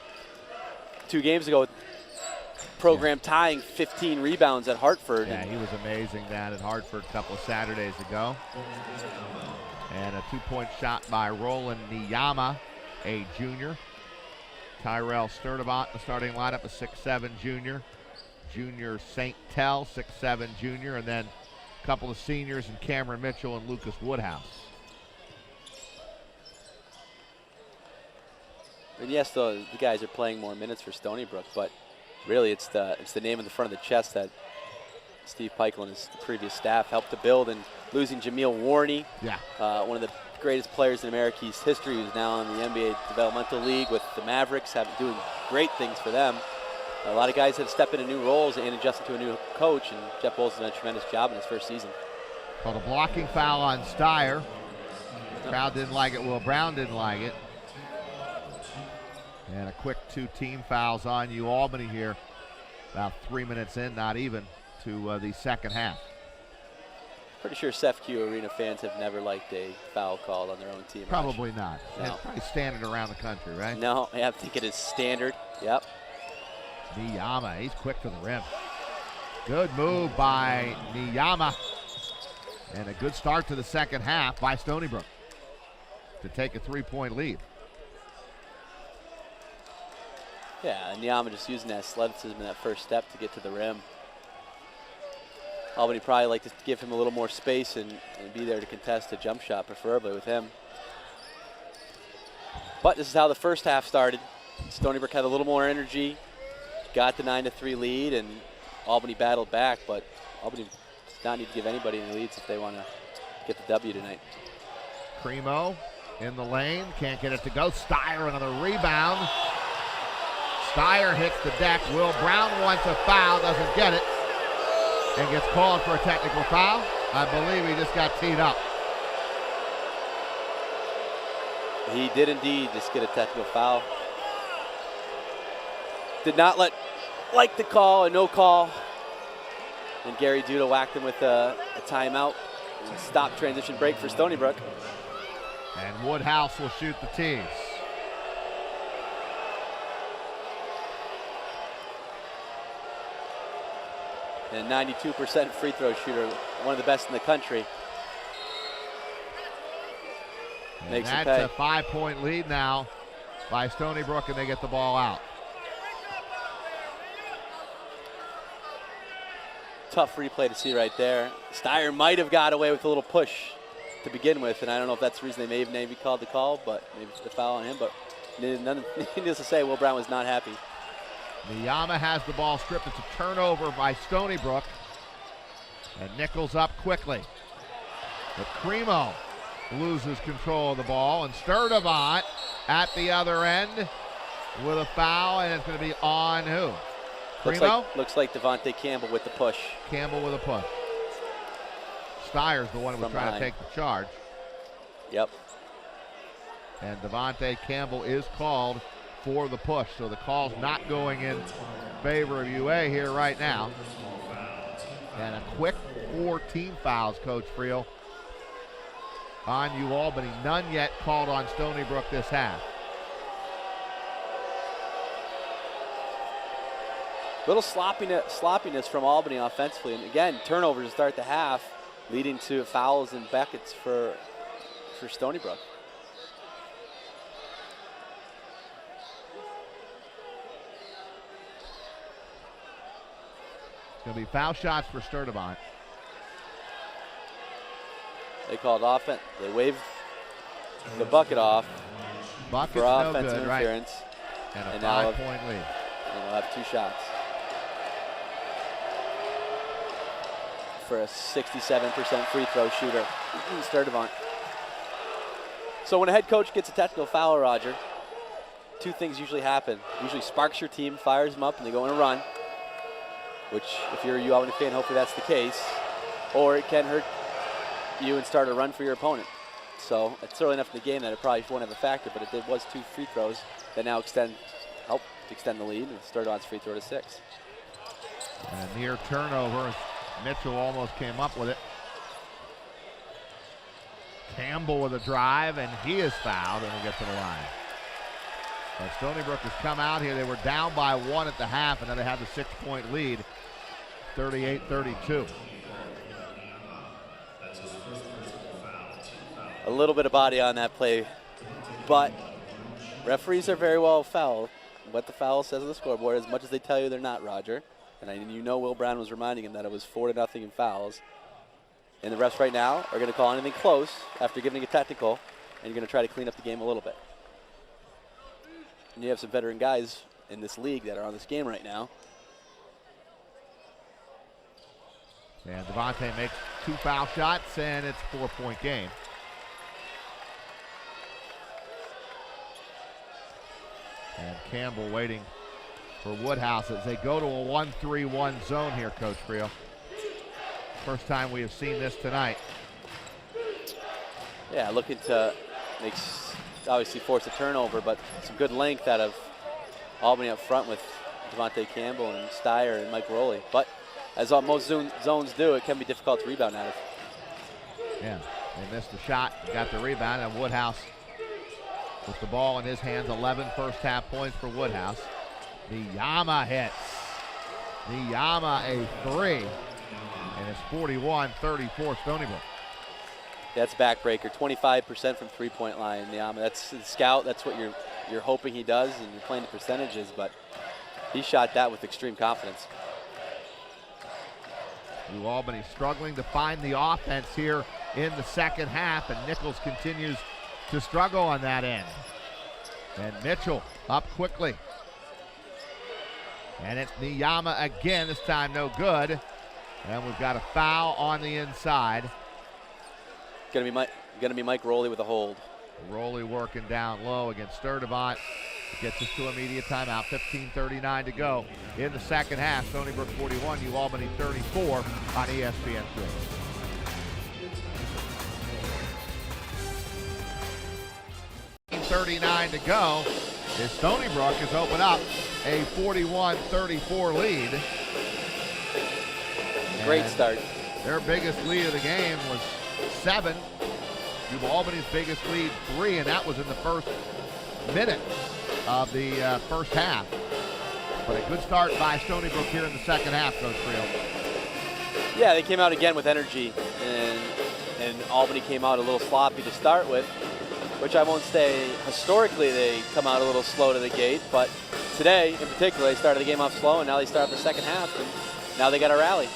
2 games ago, program tying 15 rebounds at Hartford. Yeah, he was amazing down at Hartford a couple of Saturdays ago. And a 2-point shot by Roland Niyama, a junior. Tyrell Sturdivant in the starting lineup, a 6'7 junior. Junior St. Tell, 6'7 junior. And then a couple of seniors in Cameron Mitchell and Lucas Woodhouse. And yes, the guys are playing more minutes for Stony Brook, but really it's the name in the front of the chest that Steve Peichel and his previous staff helped to build. And losing Jameel Warney, one of the greatest players in America's history, who's now in the NBA Developmental League with the Mavericks, doing great things for them. A lot of guys had to step into new roles and adjust to a new coach, and Jeff Bowles has done a tremendous job in his first season. Called a blocking foul on Steyer. Crowd didn't like it. Will Brown didn't like it. And a quick 2 team fouls on Albany here. About 3 minutes in, not even, to the second half. Pretty sure CEFQ Arena fans have never liked a foul called on their own team. Probably not. No. It's probably standard around the country, right? No, I think it is standard. Yep. Niyama, he's quick to the rim. Good move by Niyama. And a good start to the second half by Stony Brook to take a 3-point lead. Yeah, and Niyama just using that athleticism in that first step to get to the rim. Albany probably like to give him a little more space and be there to contest a jump shot, preferably with him. But this is how the first half started. Stony Brook had a little more energy, got the 9-3 lead, and Albany battled back, but Albany does not need to give anybody any leads if they want to get the W tonight. Cremo in the lane, can't get it to go. Steyer another rebound. Steyer hits the deck. Will Brown wants a foul, doesn't get it, and gets called for a technical foul. I believe he just got teed up. He did indeed just get a technical foul. Did not like the call, a no call. And Gary Duda whacked him with a timeout and stop transition break for Stony Brook. And Woodhouse will shoot the tees. And 92% free throw shooter, one of the best in the country. And makes him that's pay. a 5-point lead now by Stony Brook, and they get the ball out. Tough replay to see right there. Steyer might have got away with a little push to begin with, and I don't know if that's the reason they may have maybe called the call, but maybe it's the foul on him. But needless to say, Will Brown was not happy. Niyama has the ball stripped. It's a turnover by Stony Brook. And Nichols up quickly. But Cremo loses control of the ball, and Sturdivant at the other end with a foul, and it's going to be on who? Cremo? Looks like Devontae Campbell with the push. Campbell with a push. Steyer's the one who was trying to take the charge. Yep. And Devontae Campbell is called for the push. So the call's not going in favor of UA here right now. And a quick 4 team fouls, Coach Friel, on Albany. None yet called on Stony Brook this half. Little sloppiness from Albany offensively. And again, turnovers to start the half, leading to fouls and buckets for Stony Brook. It's going to be foul shots for Sturdivant. They called offense. They waved the bucket off Bucket's for no offensive good, right? interference. And a And now 5-point lead. And we'll have 2 shots for a 67% free throw shooter. Sturdivant. So when a head coach gets a technical foul, Roger, 2 things usually happen. Usually sparks your team, fires them up, and they go on a run, which if you're a UAlbany fan, hopefully that's the case. Or it can hurt you and start a run for your opponent. So it's early enough in the game that it probably won't have a factor, but it was 2 free throws that now help extend the lead, and Sturdivant's free throw to 6. And a near turnover. Mitchell almost came up with it. Campbell with a drive, and he is fouled, and will get to the line. But Stony Brook has come out here. They were down by 1 at the half, and then they had the 6-point lead, 38-32. A little bit of body on that play, but referees are very well foul. What the foul says on the scoreboard, as much as they tell you they're not, Roger. And you know Will Brown was reminding him that it was 4-0 in fouls. And the refs right now are going to call anything close after giving a technical, and you're going to try to clean up the game a little bit. And you have some veteran guys in this league that are on this game right now. And Devontae makes 2 foul shots, and it's a 4-point game. And Campbell waiting for Woodhouse as they go to a 1-3-1 zone here, Coach Creel. First time we have seen this tonight. Yeah, looking to obviously force a turnover, but some good length out of Albany up front with Devontae Campbell and Steyer and Mike Rowley. But as most zones do, it can be difficult to rebound out of. Yeah, they missed the shot, got the rebound, and Woodhouse with the ball in his hands. 11 first half points for Woodhouse. Niyama hits. Niyama a 3. And it's 41-34 Stony Brook. That's backbreaker, 25% from three-point line. Niyama, that's the scout. That's what you're hoping he does, and you're playing the percentages. But he shot that with extreme confidence. UAlbany struggling to find the offense here in the second half, and Nichols continues to struggle on that end. And Mitchell up quickly. And it's Niyama again, this time no good. And we've got a foul on the inside. Gonna be Mike Rowley with a hold. Rowley working down low against Sturdivant. Gets us to immediate timeout. 15:39 to go in the second half. Stony Brook 41, UAlbany 34 on ESPN3. .39 to go as Stony Brook has opened up a 41-34 lead. Great start. Their biggest lead of the game was 7. UAlbany's biggest lead 3, and that was in the first minute of the first half. But a good start by Stony Brook here in the second half, Coach Creel. Yeah, they came out again with energy, and Albany came out a little sloppy to start with, which I won't say historically they come out a little slow to the gate, but today in particular they started the game off slow, and now they start the second half, and now they got a rally.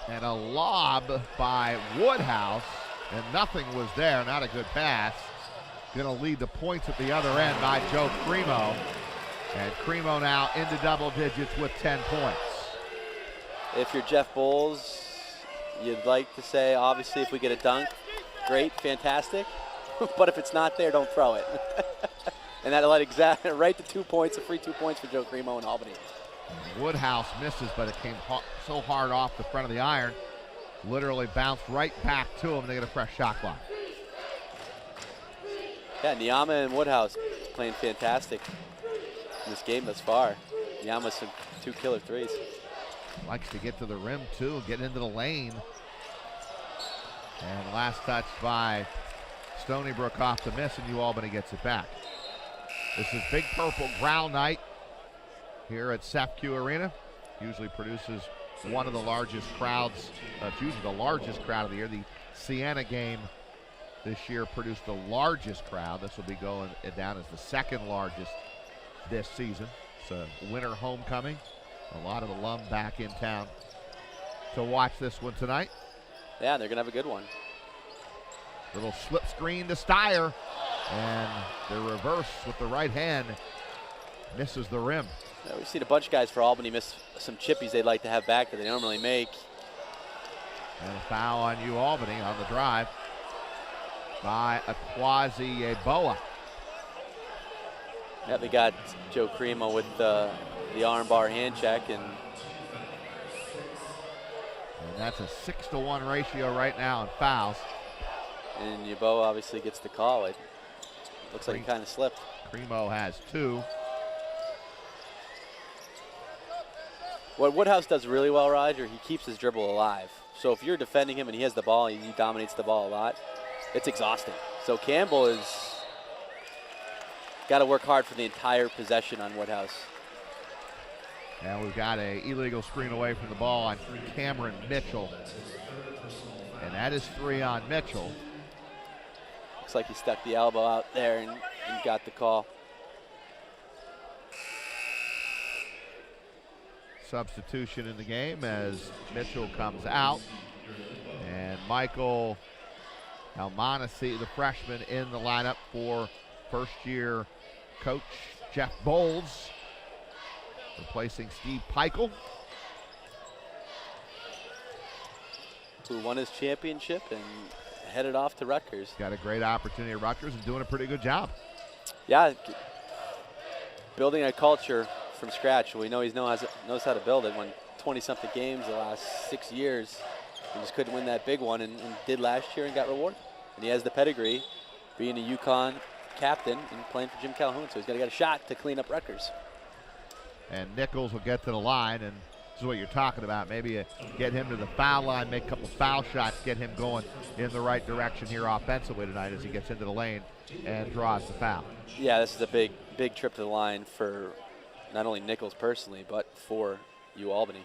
And a lob by Woodhouse, and nothing was there, not a good pass. Going to lead the points at the other end by Joe Cremo. And Cremo now into double digits with 10 points. If you're Jeff Bowles, you'd like to say, obviously, if we get a dunk, great, fantastic. But if it's not there, don't throw it. And that led right to 2 points, a free 2 points for Joe Cremo in Albany. Woodhouse misses, but it came so hard off the front of the iron. Literally bounced right back to him, and they get a fresh shot clock. Yeah, Niyama and Woodhouse playing fantastic in this game thus far. Niyama's some 2 killer threes. Likes to get to the rim, too, get into the lane. And last touch by Stony Brook off the miss, and UAlbany gets it back. This is Big Purple Ground Night here at SEFCU Arena. Usually produces one of the largest crowds, it's usually the largest crowd of the year. The Siena game this year produced the largest crowd. This will be going down as the second largest this season. It's a winter homecoming. A lot of alum back in town to watch this one tonight. Yeah, they're going to have a good one. Little slip screen to Steyer. And the reverse with the right hand misses the rim. Yeah, we've seen a bunch of guys for Albany miss some chippies they'd like to have back that they normally make. And a foul on Albany on the drive by Akwazi Eboa. Yeah, they got Joe Cremo with the armbar hand check, and that's a 6-to-1 ratio right now in fouls. And Yeboah obviously gets the call. It looks like he kind of slipped. Cremo has 2. What Woodhouse does really well, Roger, he keeps his dribble alive. So if you're defending him and he has the ball, he dominates the ball a lot, it's exhausting. So Campbell is got to work hard for the entire possession on Woodhouse. And we've got an illegal screen away from the ball on Cameron Mitchell. And that is 3 on Mitchell. Looks like he stuck the elbow out there and got the call. Substitution in the game as Mitchell comes out. And Michael Almanasi, the freshman, in the lineup for first-year coach Jeff Bowles, replacing Steve Peichel, who won his championship and headed off to Rutgers. Got a great opportunity at Rutgers and doing a pretty good job. Yeah, building a culture from scratch. We know he knows how to build it. Won 20-something games the last 6 years. He just couldn't win that big one and did last year and got rewarded. And he has the pedigree, being a UConn captain and playing for Jim Calhoun, so he's got to get a shot to clean up Rutgers. And Nichols will get to the line, and this is what you're talking about. Maybe get him to the foul line, make a couple foul shots, get him going in the right direction here offensively tonight as he gets into the lane and draws the foul. Yeah, this is a big trip to the line for not only Nichols personally, but for Albany.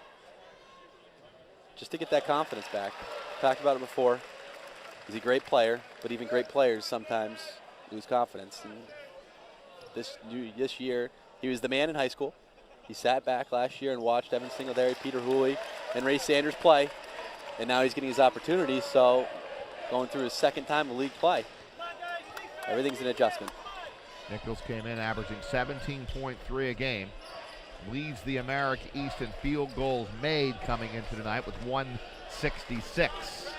Just to get that confidence back. Talked about it before. He's a great player, but even great players sometimes lose confidence. And this year, he was the man in high school. He sat back last year and watched Evan Singletary, Peter Hooley, and Ray Sanders play, and now he's getting his opportunity, so going through his second time of league play. Everything's an adjustment. Nichols came in averaging 17.3 a game, leads the America East in field goals made coming into tonight with 166.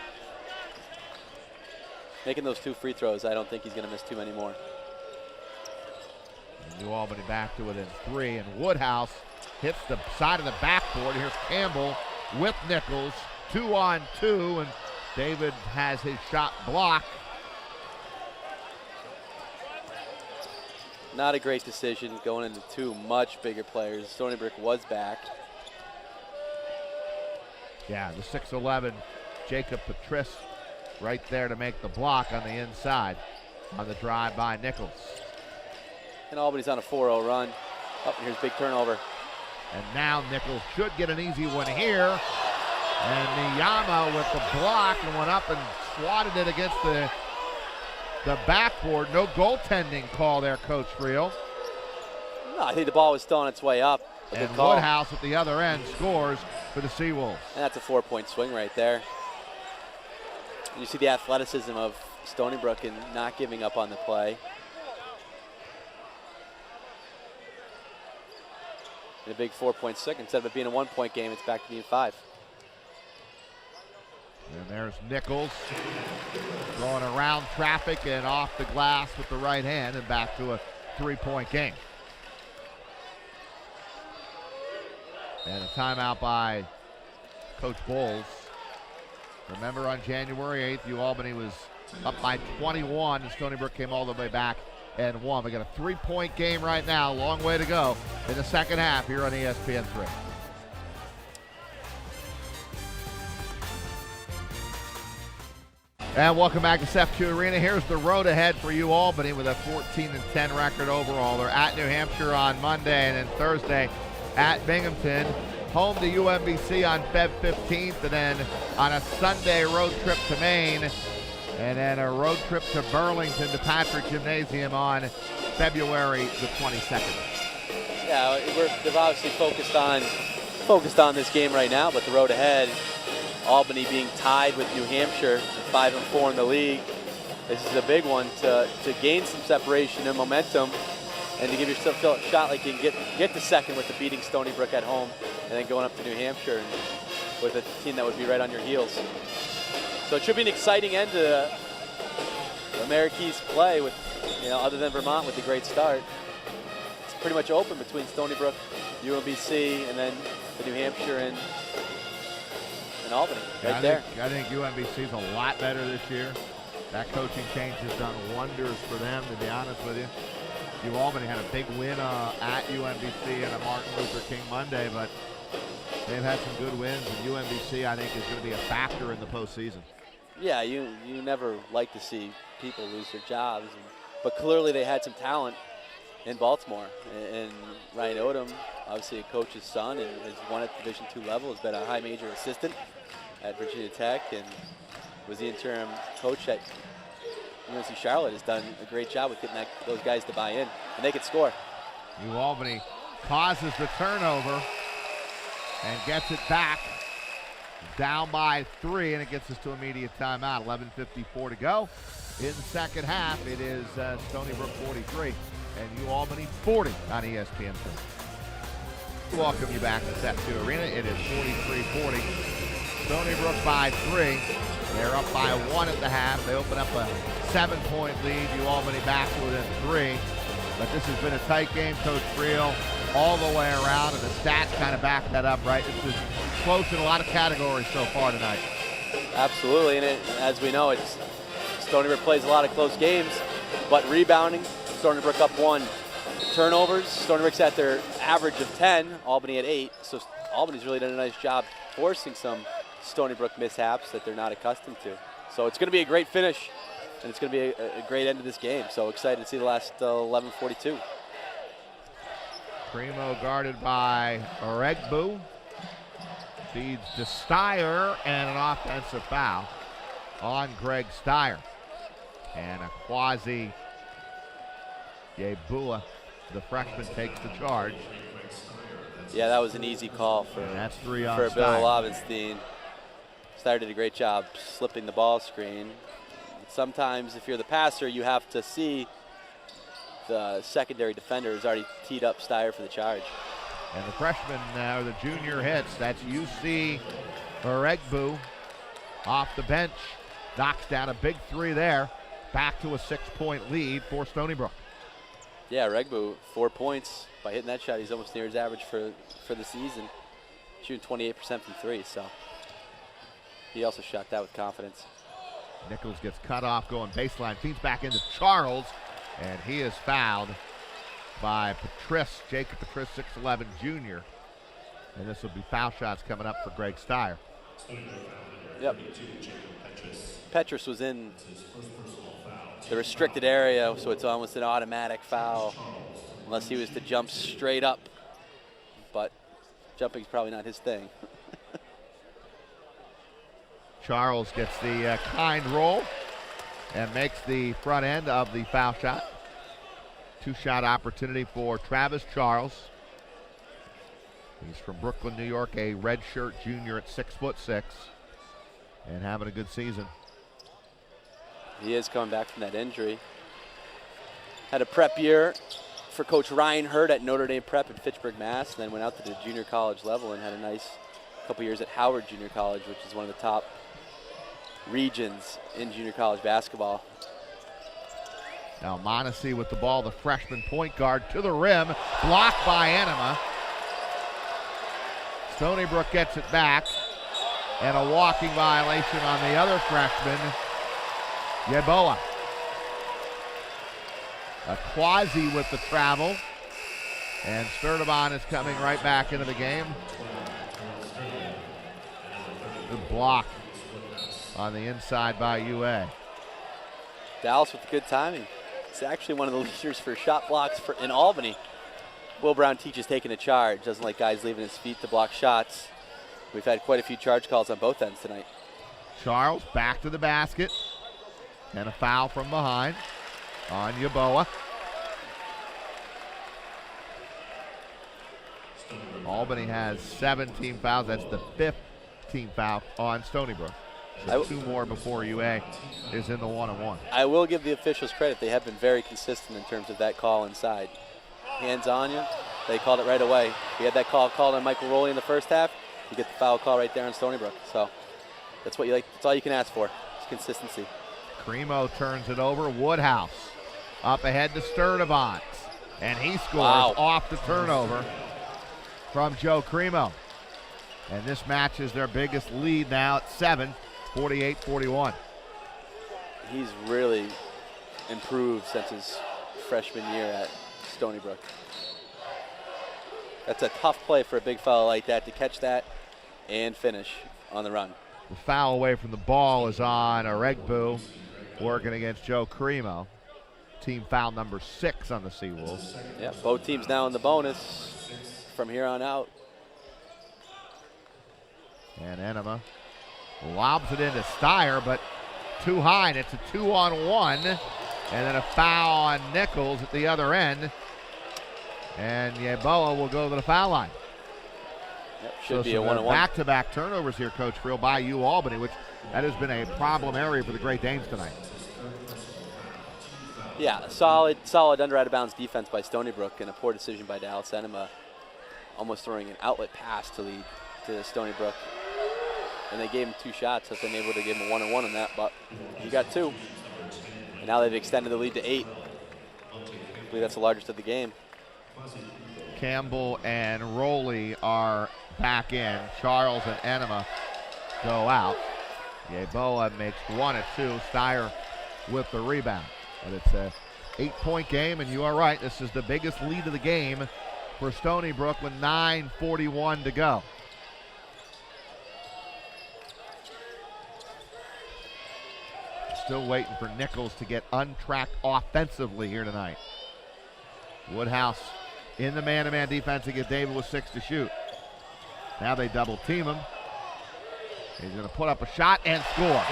Making those 2 free throws, I don't think he's going to miss too many more. New Albany back to within 3, and Woodhouse hits the side of the backboard. Here's Campbell with Nichols, 2-on-2, and David has his shot blocked. Not a great decision going into 2 much bigger players. Stony Brook was back. Yeah, the 6'11", Jacob Patrice right there to make the block on the inside on the drive by Nichols. And Albany's on a 4-0 run. Oh, here's a big turnover. And now Nichols should get an easy one here. And Niyama with the block and went up and swatted it against the backboard. No goaltending call there, Coach Friel. No, I think the ball was still on its way up. And Woodhouse at the other end scores for the Seawolves. And that's a 4-point swing right there. You see the athleticism of Stony Brook and not giving up on the play. And a big 4-point swing. Instead of it being a 1-point game, it's back to being 5. And there's Nichols going around traffic and off the glass with the right hand and back to a 3-point game. And a timeout by Coach Bowles. Remember on January 8th, Albany was up by 21 and Stony Brook came all the way back and won. We got a 3-point game right now, long way to go in the second half here on ESPN3. And welcome back to SEF2 Arena. Here's the road ahead for Albany with a 14-10 record overall. They're at New Hampshire on Monday and then Thursday at Binghamton. Home to UMBC on Feb 15th, and then on a Sunday road trip to Maine, and then a road trip to Burlington to Patrick Gymnasium on February the 22nd. Yeah, they're obviously focused on this game right now, but the road ahead, Albany being tied with New Hampshire, 5-4 in the league. This is a big one to gain some separation and momentum, and to give yourself a shot like you can get to second with the beating Stony Brook at home, and then going up to New Hampshire and with a team that would be right on your heels. So it should be an exciting end to the Amerike's play with, other than Vermont with a great start. It's pretty much open between Stony Brook, UMBC, and then the New Hampshire and Albany, right there. I think UMBC is a lot better this year. That coaching change has done wonders for them, to be honest with you. Albany had a big win at UMBC and a Martin Luther King Monday, but they've had some good wins, and UMBC, I think, is going to be a factor in the postseason. Yeah, you never like to see people lose their jobs, but clearly they had some talent in Baltimore. And Ryan Odom, obviously a coach's son, and has won at Division II level, has been a high major assistant at Virginia Tech, and was the interim coach at UNC Charlotte. Has done a great job with getting those guys to buy in, and they can score. Albany causes the turnover and gets it back, down by 3, and it gets us to immediate timeout. 11:54 to go in the second half. It is Stony Brook 43 and Albany 40 on ESPN. Welcome you back to Step 2 Arena. It is 43-40. Stony Brook by 3. They're up by 1 at the half. They open up a 7-point lead. Albany back to within 3. But this has been a tight game, Coach Friel, all the way around, and the stats kind of back that up, right? This is close in a lot of categories so far tonight. Absolutely, and as we know, Stony Brook plays a lot of close games, but rebounding, Stony Brook up 1. Turnovers, Stony Brook's at their average of 10, Albany at 8, so Albany's really done a nice job forcing some Stony Brook mishaps that they're not accustomed to. So it's going to be a great finish, and it's going to be a great end of this game. So excited to see the last 11:42. Primo guarded by Oregbu. Feeds to Steyer, and an offensive foul on Greg Steyer. And a Quasi Yebua, the freshman, takes the charge. Yeah, that was an easy call for Bill Lovenstein. Steyer did a great job slipping the ball screen. Sometimes if you're the passer, you have to see the secondary defender has already teed up Steyer for the charge. And the freshman, or the junior hits. That's UC Oregbu off the bench. Knocks down a big 3 there. Back to a 6-point lead for Stony Brook. Yeah, Oregbu, 4 points. By hitting that shot, he's almost near his average for the season. Shooting 28% from 3, so he also shot that with confidence. Nichols gets cut off going baseline. Feeds back into Charles, and he is fouled by Jacob Patrice, 6'11", junior. And this will be foul shots coming up for Greg Steyer. Yep. Petrus was in the restricted area, so it's almost an automatic foul unless he was to jump straight up. But jumping's probably not his thing. Charles gets the kind roll and makes the front end of the foul shot. 2-shot opportunity for Travis Charles. He's from Brooklyn, New York, a redshirt junior at 6'6", and having a good season. He is coming back from that injury. Had a prep year for Coach Ryan Hurd at Notre Dame Prep in Fitchburg, Mass. Then went out to the junior college level and had a nice couple years at Howard Junior College, which is one of the top regions in junior college basketball. Now Monacy with the ball, the freshman point guard to the rim, blocked by Enema. Stony Brook gets it back, and a walking violation on the other freshman, Yeboah. A Quasi with the travel, and Sturdivant is coming right back into the game. Good block on the inside by UA. Dallas with good timing. It's actually one of the leaders for shot blocks in Albany. Will Brown teaches taking a charge. Doesn't like guys leaving his feet to block shots. We've had quite a few charge calls on both ends tonight. Charles back to the basket. And a foul from behind on Yeboah. Albany has 17 fouls. That's the 5th team foul on Stony Brook. So 2 more before UA is in the 1-on-1. I will give the officials credit. They have been very consistent in terms of that call inside. Hands on you, they called it right away. We had that call called on Michael Rowley in the first half. You get the foul call right there on Stony Brook. So that's what you like. That's all you can ask for. It's consistency. Cremo turns it over. Woodhouse up ahead to Sturdivant. And he scores off the turnover from Joe Cremo. And this matches their biggest lead now at 7, 48-41. He's really improved since his freshman year at Stony Brook. That's a tough play for a big fella like that to catch that and finish on the run. The foul away from the ball is on Aregbu, working against Joe Cremo. Team foul number 6 on the Seawolves. Yeah, both teams now in the bonus from here on out. And Enema lobs it into Steyer, but too high, and it's a 2-on-1. And then a foul on Nichols at the other end. And Yeboah will go to the foul line. Yep, should be a 1-on-1. Back-to-back turnovers here, Coach Friel, by U Albany, which that has been a problem area for the Great Danes tonight. Yeah, solid under out of bounds defense by Stony Brook and a poor decision by Dallas Enema, almost throwing an outlet pass to lead to Stony Brook. And they gave him 2 shots, so they've been able to give him a 1-on-1 on that, but he got 2. And now they've extended the lead to 8. I believe that's the largest of the game. Campbell and Rowley are back in. Charles and Enema go out. Yeboah makes 1 of 2. Steyer with the rebound. But it's a 8-point game, and you are right. This is the biggest lead of the game for Stony Brook with 9:41 to go. Still waiting for Nichols to get untracked offensively here tonight. Woodhouse in the man-to-man defense to get David with 6 to shoot. Now they double team him. He's going to put up a shot and score.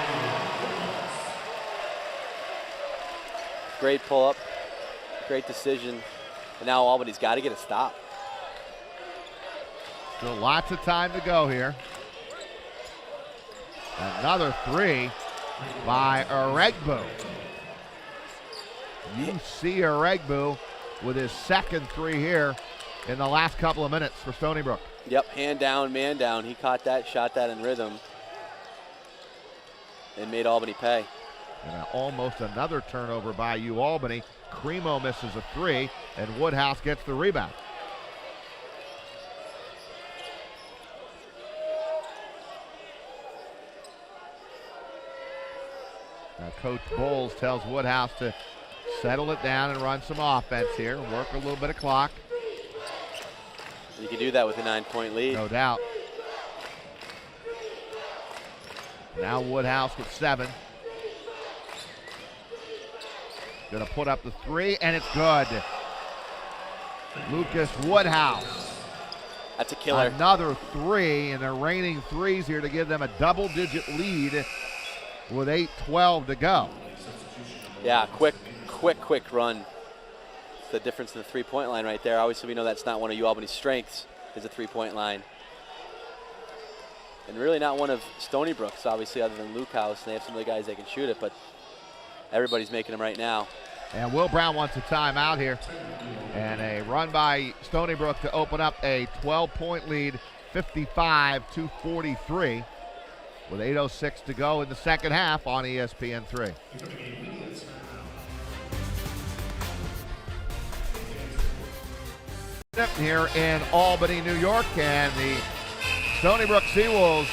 Great pull-up, great decision. And now Albany's got to get a stop. Still lots of time to go here. Another 3 by Aregbu. You see Aregbu with his second 3 here in the last couple of minutes for Stony Brook. Yep, hand down, man down. He caught that, shot that in rhythm, and made Albany pay. And almost another turnover by U Albany. Cremo misses a 3, and Woodhouse gets the rebound. Now Coach Bowles tells Woodhouse to settle it down and run some offense here, work a little bit of clock. You can do that with a 9-point lead. No doubt. Now Woodhouse with 7. Gonna put up the 3, and it's good. Lucas Woodhouse. That's a killer. Another 3, and they're raining 3s here to give them a double-digit lead with 8:12 to go. Yeah, quick run. It's the difference in the 3-point line right there. Obviously, we know that's not one of U Albany's strengths, is a 3-point line. And really not one of Stony Brook's, obviously, other than Luke House. They have some of the guys that can shoot it, but everybody's making them right now. And Will Brown wants a timeout here. And a run by Stony Brook to open up a 12-point lead, 55-43, with 8:06 to go in the second half on ESPN3. Here in Albany, New York, and the Stony Brook Seawolves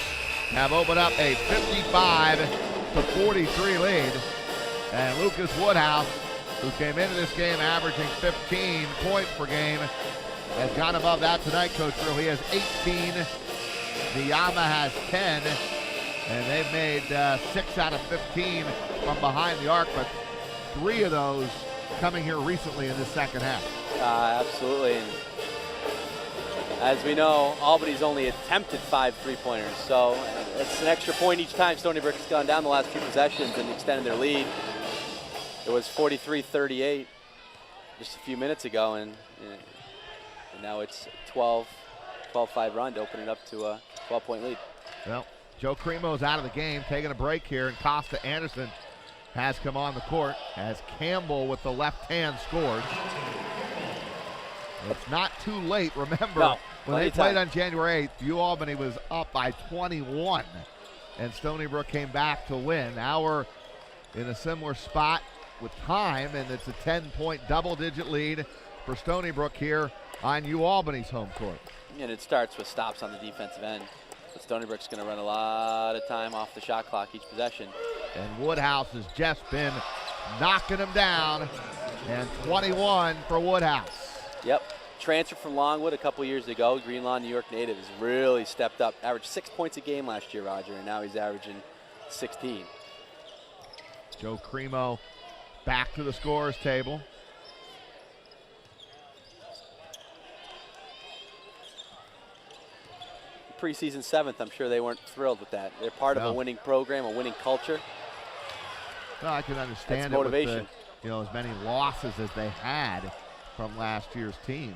have opened up a 55-43 lead. And Lucas Woodhouse, who came into this game averaging 15 points per game, has gone above that tonight, Coach Friel. He has 18. Niyama has 10. And they've made 6 out of 15 from behind the arc, but 3 of those coming here recently in the second half. Absolutely. And as we know, Albany's only attempted 5 3-pointers, so it's an extra point each time Stony Brook has gone down the last 2 possessions and extended their lead. It was 43-38 just a few minutes ago, and now it's 12-5 run to open it up to a 12-point lead. Well, Joe Cremo's out of the game, taking a break here, and Costa Anderson has come on the court as Campbell with the left hand scores. It's not too late. Remember, when they played on January 8th, UAlbany was up by 21, and Stony Brook came back to win. Now we're in a similar spot with time, and it's a 10-point double-digit lead for Stony Brook here on UAlbany's home court. And it starts with stops on the defensive end. But Stony Brook's going to run a lot of time off the shot clock each possession. And Woodhouse has just been knocking them down, and 21 for Woodhouse. Yep. Transfer from Longwood a couple years ago. Greenlawn, New York native, has really stepped up. Averaged 6 points a game last year, Roger, and now he's averaging 16. Joe Cremo back to the scorer's table. Preseason 7th, I'm sure they weren't thrilled with that. They're part of a winning program, a winning culture. Well, I can understand That's motivation. With the, as many losses as they had from last year's team.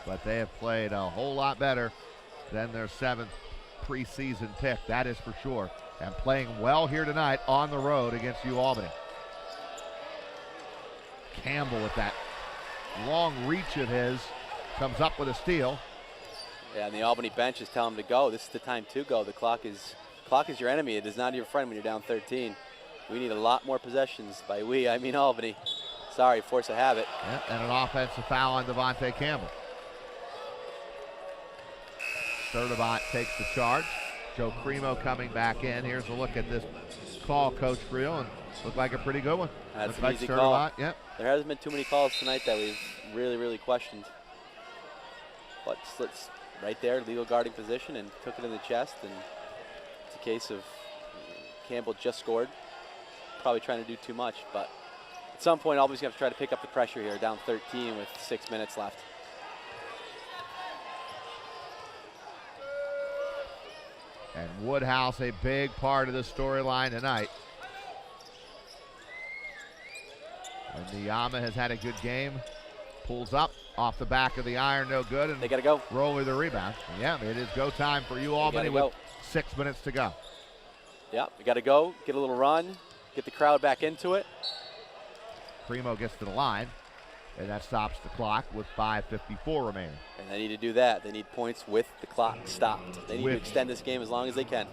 But they have played a whole lot better than their 7th preseason pick, that is for sure. And playing well here tonight on the road against UAlbany. Campbell with that long reach of his comes up with a steal. Yeah, and the Albany bench is telling him to go. This is the time to go. The clock is your enemy. It is not your friend when you're down 13. We need a lot more possessions. By we, I mean Albany. Sorry, force a habit. Yep, and an offensive foul on Devontae Campbell. Sturdivant takes the charge. Joe Cremo coming back in. Here's a look at this call, Coach Friel, and looked like a pretty good one. That's an like easy Sturdivant. call. Yep. There hasn't been too many calls tonight that we've really, really questioned. But slits right there, legal guarding position, and took it in the chest. And it's a case of Campbell just scored. Probably trying to do too much, but at some point, Albany's going to have to try to pick up the pressure here, down 13 with 6 minutes left. And Woodhouse, a big part of the storyline tonight. And Niyama has had a good game. Pulls up off the back of the iron, no good. And they got to go. Roller the rebound. Yeah, it is go time for UAlbany with 6 minutes to go. Yeah, we got to go, get a little run, get the crowd back into it. Cremo gets to the line, and that stops the clock with 5:54 remaining. And they need to do that. They need points with the clock stopped. They need to extend this game as long as they can.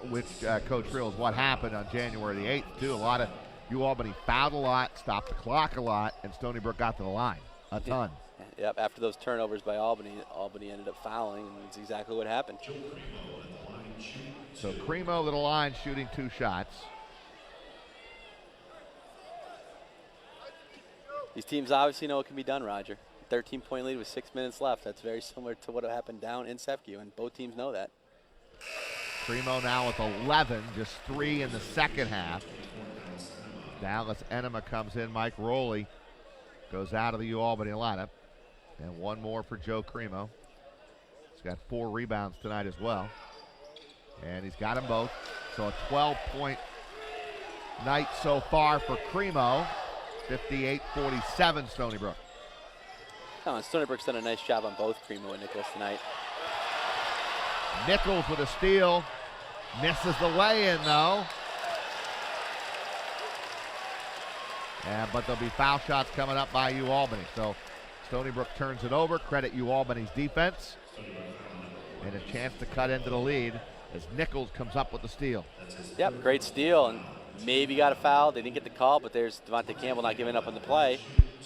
Which, Coach Friel, is what happened on January the 8th, too. A lot of UAlbany fouled a lot, stopped the clock a lot, and Stony Brook got to the line a ton. Yep, after those turnovers by Albany, Albany ended up fouling, and that's exactly what happened. So Cremo to the line, shooting 2 shots. These teams obviously know it can be done, Roger. 13-point lead with 6 minutes left. That's very similar to what happened down in Sefcu, and both teams know that. Cremo now with 11, just 3 in the second half. Dallas Enema comes in. Mike Rowley goes out of the UAlbany lineup. And one more for Joe Cremo. He's got 4 rebounds tonight as well. And he's got them both. So a 12-point night so far for Cremo. 58-47 Stony Brook. Oh, and Stony Brook's done a nice job on both Cremo and Nichols tonight. Nichols with a steal. Misses the lay-in, though. But there'll be foul shots coming up by UAlbany. So Stony Brook turns it over. Credit UAlbany's defense. And a chance to cut into the lead as Nichols comes up with the steal. Yep, great steal. And maybe got a foul. They didn't get the call, but there's Devontae Campbell not giving up on the play.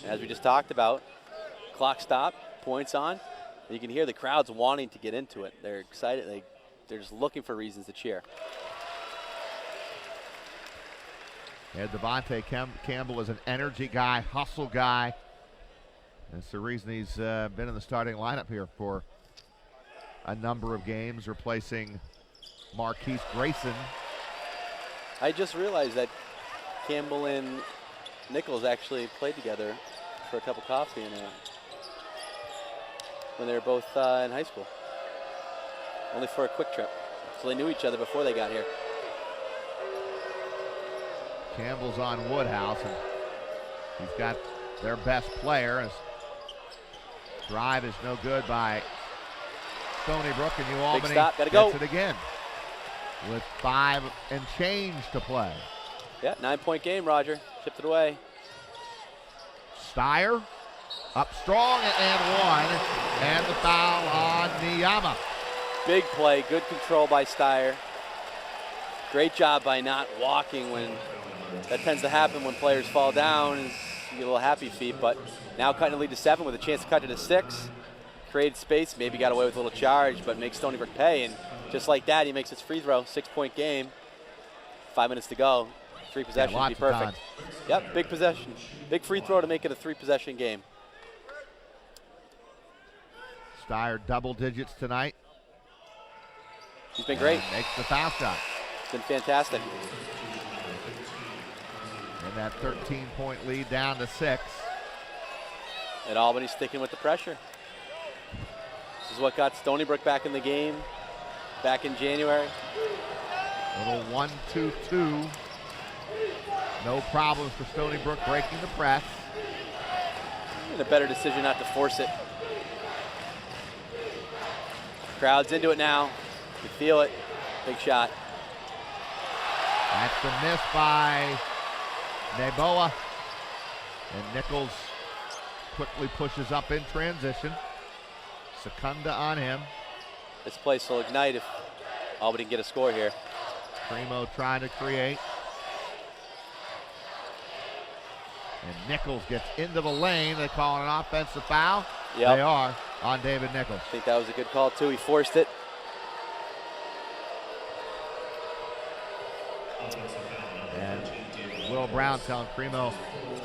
And as we just talked about, clock stop, points on. And you can hear the crowds wanting to get into it. They're excited. They're just looking for reasons to cheer. And Devontae Campbell is an energy guy, hustle guy. That's the reason he's been in the starting lineup here for a number of games, replacing Marquise Grayson. I just realized that Campbell and Nichols actually played together for a cup of coffee when they were both in high school. Only for a quick trip. So they knew each other before they got here. Campbell's on Woodhouse, and he's got their best player. His drive is no good by Stony Brook, and UAlbany Big stop, gotta go. gets it again. with 5 and change to play. Yeah, 9-point game, Roger. Chipped it away. Steyer up strong and 1, and the foul on Niyama. Big play, good control by Steyer. Great job by not walking when that tends to happen when players fall down. You get a little happy feet, but now cutting the lead to 7 with a chance to cut it to 6. Created space, maybe got away with a little charge, but makes Stony Brook pay. And just like that, he makes his free throw. 6-point game. 5 minutes to go. 3 possessions would be perfect. Yep, big possession. Big free throw to make it a 3-possession game. Steyer double digits tonight. He's been great. And makes the foul shot. It's been fantastic. And that 13-point lead down to 6. And Albany sticking with the pressure. This is what got Stony Brook back in the game back in January. Little 1-2-2. No problems for Stony Brook breaking the press. And a better decision not to force it. Crowd's into it now. You feel it. Big shot. That's the miss by Neboa. And Nichols quickly pushes up in transition. Secunda on him. This place will ignite if Albany can get a score here. Primo trying to create. And Nichols gets into the lane. They call an offensive foul. Yep. They are on David Nichols. I think that was a good call too. He forced it. And Will Brown telling Primo,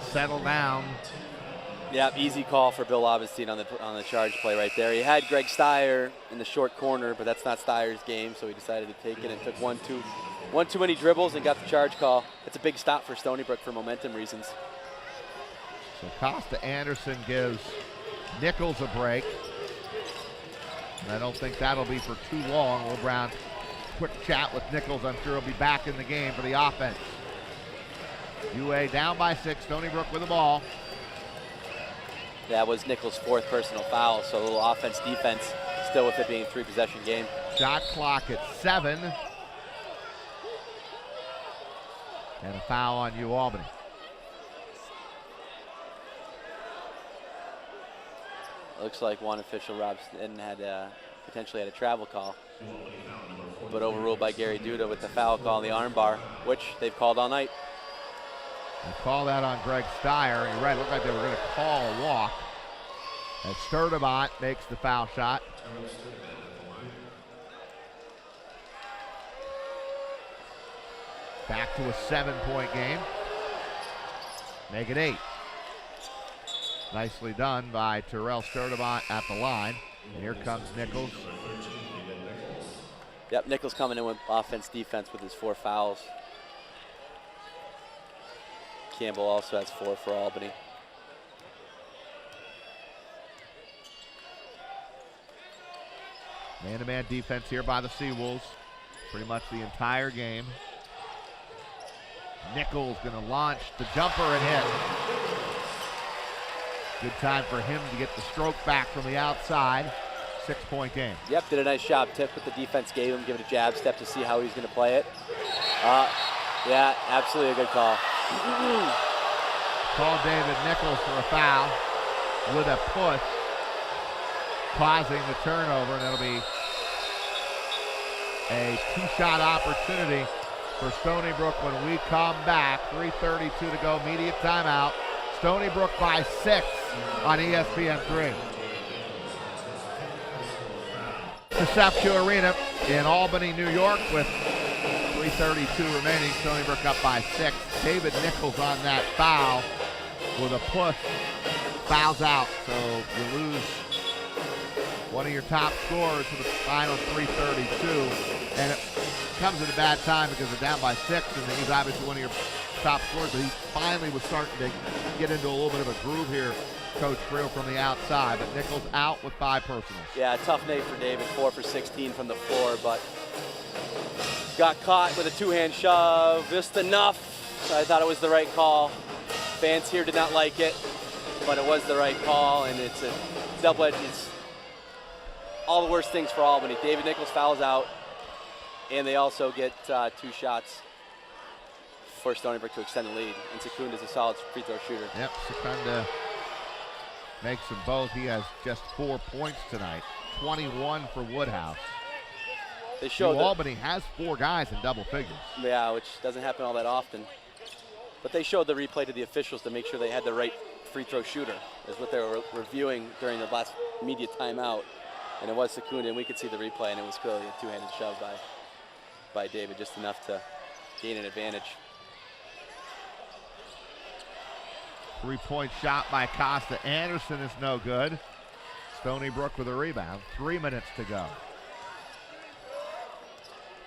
settle down. Yeah, easy call for Bill Augustine on the charge play right there. He had Greg Steyer in the short corner, but that's not Steyer's game, so he decided to take it and took one too many dribbles and got the charge call. It's a big stop for Stony Brook for momentum reasons. So Costa Anderson gives Nichols a break. And I don't think that'll be for too long. Will Brown, quick chat with Nichols. I'm sure he'll be back in the game for the offense. UA down by 6. Stony Brook with the ball. That was Nichols' 4th personal foul, so a little offense, defense, still with it being a 3-possession game. Shot clock at 7. And a foul on U Albany. Looks like one official, Rob Snedden, had potentially had a travel call, but overruled by Gary Duda with the foul call on the arm bar, which they've called all night. They call that on Greg Steyer. You're right, it looked like they were going to call a walk. As Sturdivant makes the foul shot. Back to a 7-point game. Make it 8. Nicely done by Terrell Sturdivant at the line. And here comes Nichols. Yep, Nichols coming in with offense, defense with his 4 fouls. Campbell also has 4 for Albany. Man-to-man defense here by the Seawolves. Pretty much the entire game. Nichols going to launch the jumper and hit. Good time for him to get the stroke back from the outside. 6-point game. Yep, did a nice job. Tip what the defense gave him. Give it a jab step to see how he's going to play it. Yeah, absolutely a good call. Call David Nichols for a foul with a push, causing the turnover, and it'll be a 2-shot opportunity for Stony Brook when we come back. 3:32 to go, immediate timeout. Stony Brook by 6 on ESPN3. To Sapco Arena in Albany, New York, with 3:32 remaining. Stony Brook up by 6. David Nichols on that foul with a push. Fouls out, so you lose one of your top scorers for the final 3:32. And it comes at a bad time because they're down by 6, and he's obviously one of your top scorers, but he finally was starting to get into a little bit of a groove here, Coach Friel, from the outside. But Nichols out with 5 personals. Yeah, tough night for David, 4 for 16 from the floor, but got caught with a 2-hand shove, just enough. I thought it was the right call. Fans here did not like it, but it was the right call, and it's a double-edged. It's all the worst things for Albany. David Nichols fouls out. And they also get 2 shots for Stony Brook to extend the lead. And Secunda's a solid free throw shooter. Yep, Secunda makes them both. He has just 4 points tonight, 21 for Woodhouse. They showed Albany has 4 guys in double figures. Yeah, which doesn't happen all that often. But they showed the replay to the officials to make sure they had the right free throw shooter. Is what they were reviewing during the last media timeout. And it was Secunda, and we could see the replay, and it was clearly a 2-handed shove by David, just enough to gain an advantage. 3-point shot by Costa Anderson is no good. Stony Brook with a rebound. 3 minutes to go.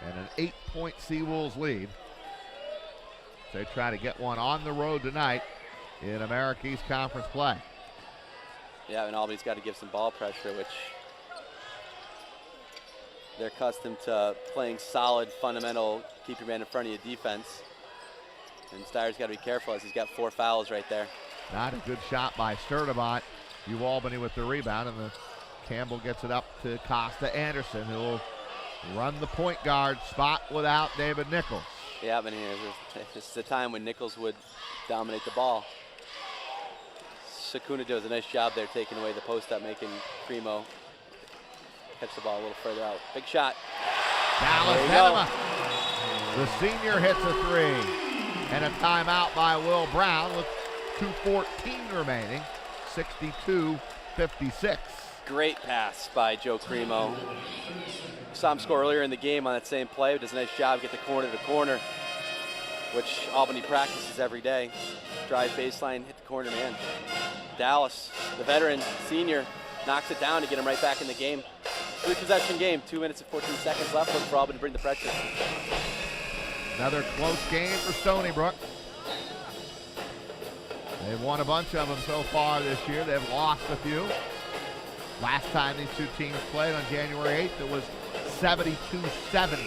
And an 8-point Seawolves lead. They try to get one on the road tonight in America East Conference play. Yeah, and Albany's got to give some ball pressure, which they're accustomed to playing solid, fundamental, keep your man in front of you defense. And Steyer's got to be careful as he's got 4 fouls right there. Not a good shot by Sturdivant. Albany with the rebound, and Campbell gets it up to Costa Anderson, who will run the point guard spot without David Nichols. Yeah, but this is a time when Nichols would dominate the ball. Secunda does a nice job there taking away the post up, making Primo catch the ball a little further out. Big shot. Dallas Henema. The senior hits a 3. And a timeout by Will Brown with 2:14 remaining. 62-56. Great pass by Joe Cremo. Saw him score earlier in the game on that same play. Does a nice job, get the corner to corner, which Albany practices every day. Drive baseline, hit the corner man. Dallas, the veteran, senior, knocks it down to get him right back in the game. 3-possession game, 2 minutes and 14 seconds left. Look for Albany to bring the pressure. Another close game for Stony Brook. They've won a bunch of them so far this year. They've lost a few. Last time these two teams played on January 8th, it was 72-70.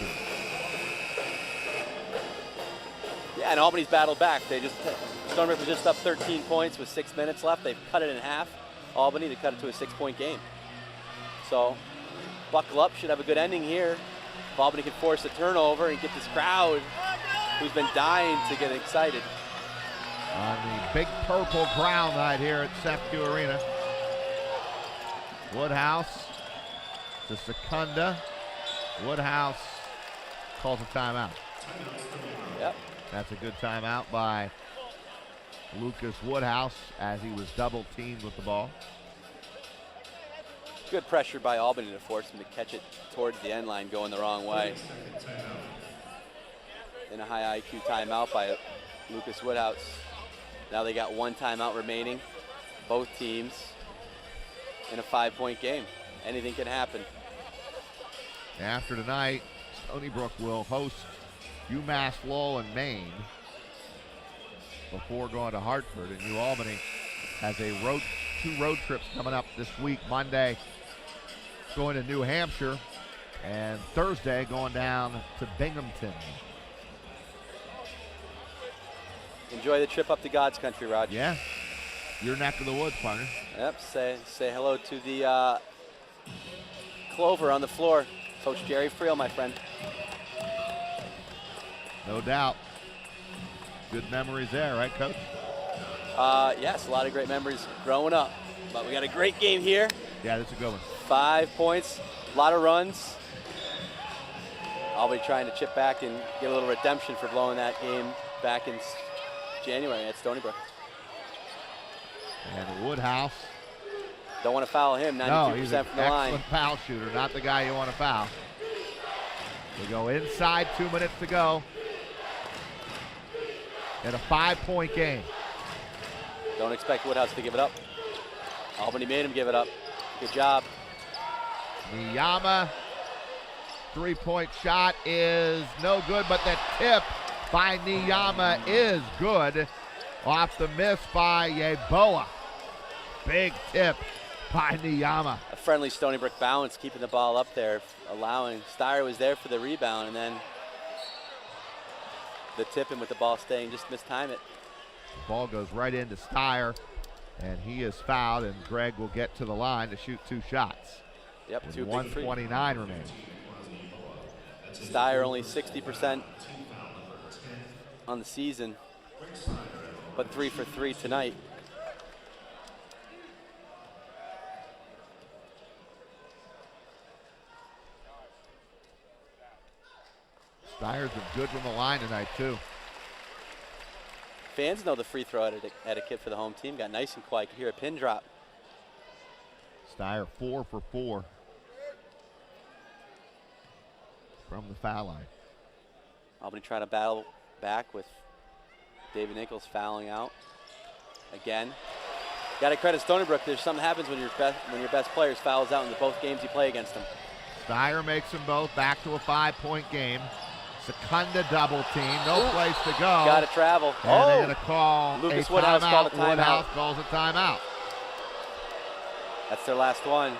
Yeah, and Albany's battled back. Stony Brook was just up 13 points with 6 minutes left. They've cut it in half. Albany to cut it to a 6-point game. So, buckle up, should have a good ending here. If Albany can force a turnover and get this crowd who's been dying to get excited. On the big purple ground right here at Sefco Arena. Woodhouse to Secunda. Woodhouse calls a timeout. Yep. That's a good timeout by Lucas Woodhouse as he was double teamed with the ball. Good pressure by Albany to force him to catch it towards the end line going the wrong way. And a high IQ timeout by Lucas Woodhouse. Now they got 1 timeout remaining, both teams in a 5-point game. Anything can happen. After tonight, Stony Brook will host UMass Lowell and Maine before going to Hartford. And Albany has 2 road trips coming up this week. Monday going to New Hampshire, and Thursday going down to Binghamton. Enjoy the trip up to God's country, Roger. Yeah, your neck of the woods, partner. Yep, say hello to the Clover on the floor. Coach Jerry Friel, my friend. No doubt. Good memories there, right, Coach? Yes, a lot of great memories growing up. But we got a great game here. Yeah, that's a good one. 5 points, a lot of runs. I'll be trying to chip back and get a little redemption for blowing that game back in January at Stony Brook. And Woodhouse. Don't want to foul him, 92% no, he's an from the line. excellent foul shooter, not the guy you want to foul. We go inside, 2 minutes to go. In a 5-point game. Don't expect Woodhouse to give it up. Albany made him give it up. Good job. Niyama, 3-point shot is no good, but the tip by Niyama is good. Off the miss by Yeboah. Big tip by Niyama. A friendly Stony Brook bounce, keeping the ball up there, allowing Steyer was there for the rebound, and then the tip in with the ball staying, just mistime it. The ball goes right into Steyer, and he is fouled, and Greg will get to the line to shoot 2 shots. Yep, with 2 big 1:29 remaining. Steyer only 60% on the season, but 3 for 3 tonight. Steyer's been good from the line tonight, too. Fans know the free throw etiquette for the home team. Got nice and quiet. You hear a pin drop. Steyer 4 for 4 from the foul line. Albany trying to battle back with David Nichols fouling out again. Got to credit Stony Brook. There's something happens when your best players fouls out in both games you play against them. Steyer makes them both back to a 5-point game. Secunda double team, no place to go. Got to travel. And they're going to call Lucas a Woodhouse timeout. called a timeout. Woodhouse calls a timeout. That's their last one.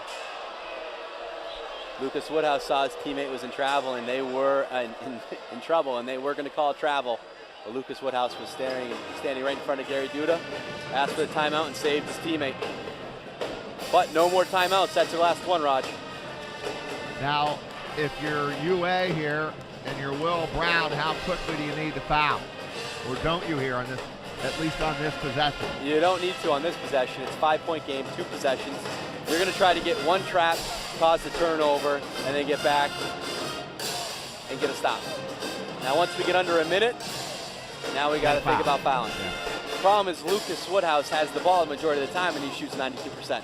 Lucas Woodhouse saw his teammate was in trouble, and they were in trouble, and they were going to call travel. But Lucas Woodhouse was standing right in front of Gary Duda, asked for the timeout, and saved his teammate. But no more timeouts. That's their last one, Raj. Now, if you're UA here and you're Will Brown, how quickly do you need to foul? Or don't you here on this, at least on this possession? You don't need to on this possession. It's a 5-point game, 2 possessions. You're going to try to get one trap, cause the turnover, and then get back and get a stop. Now, once we get under a minute, now we got to think about fouling. Yeah. The problem is Lucas Woodhouse has the ball the majority of the time, and he shoots 92%.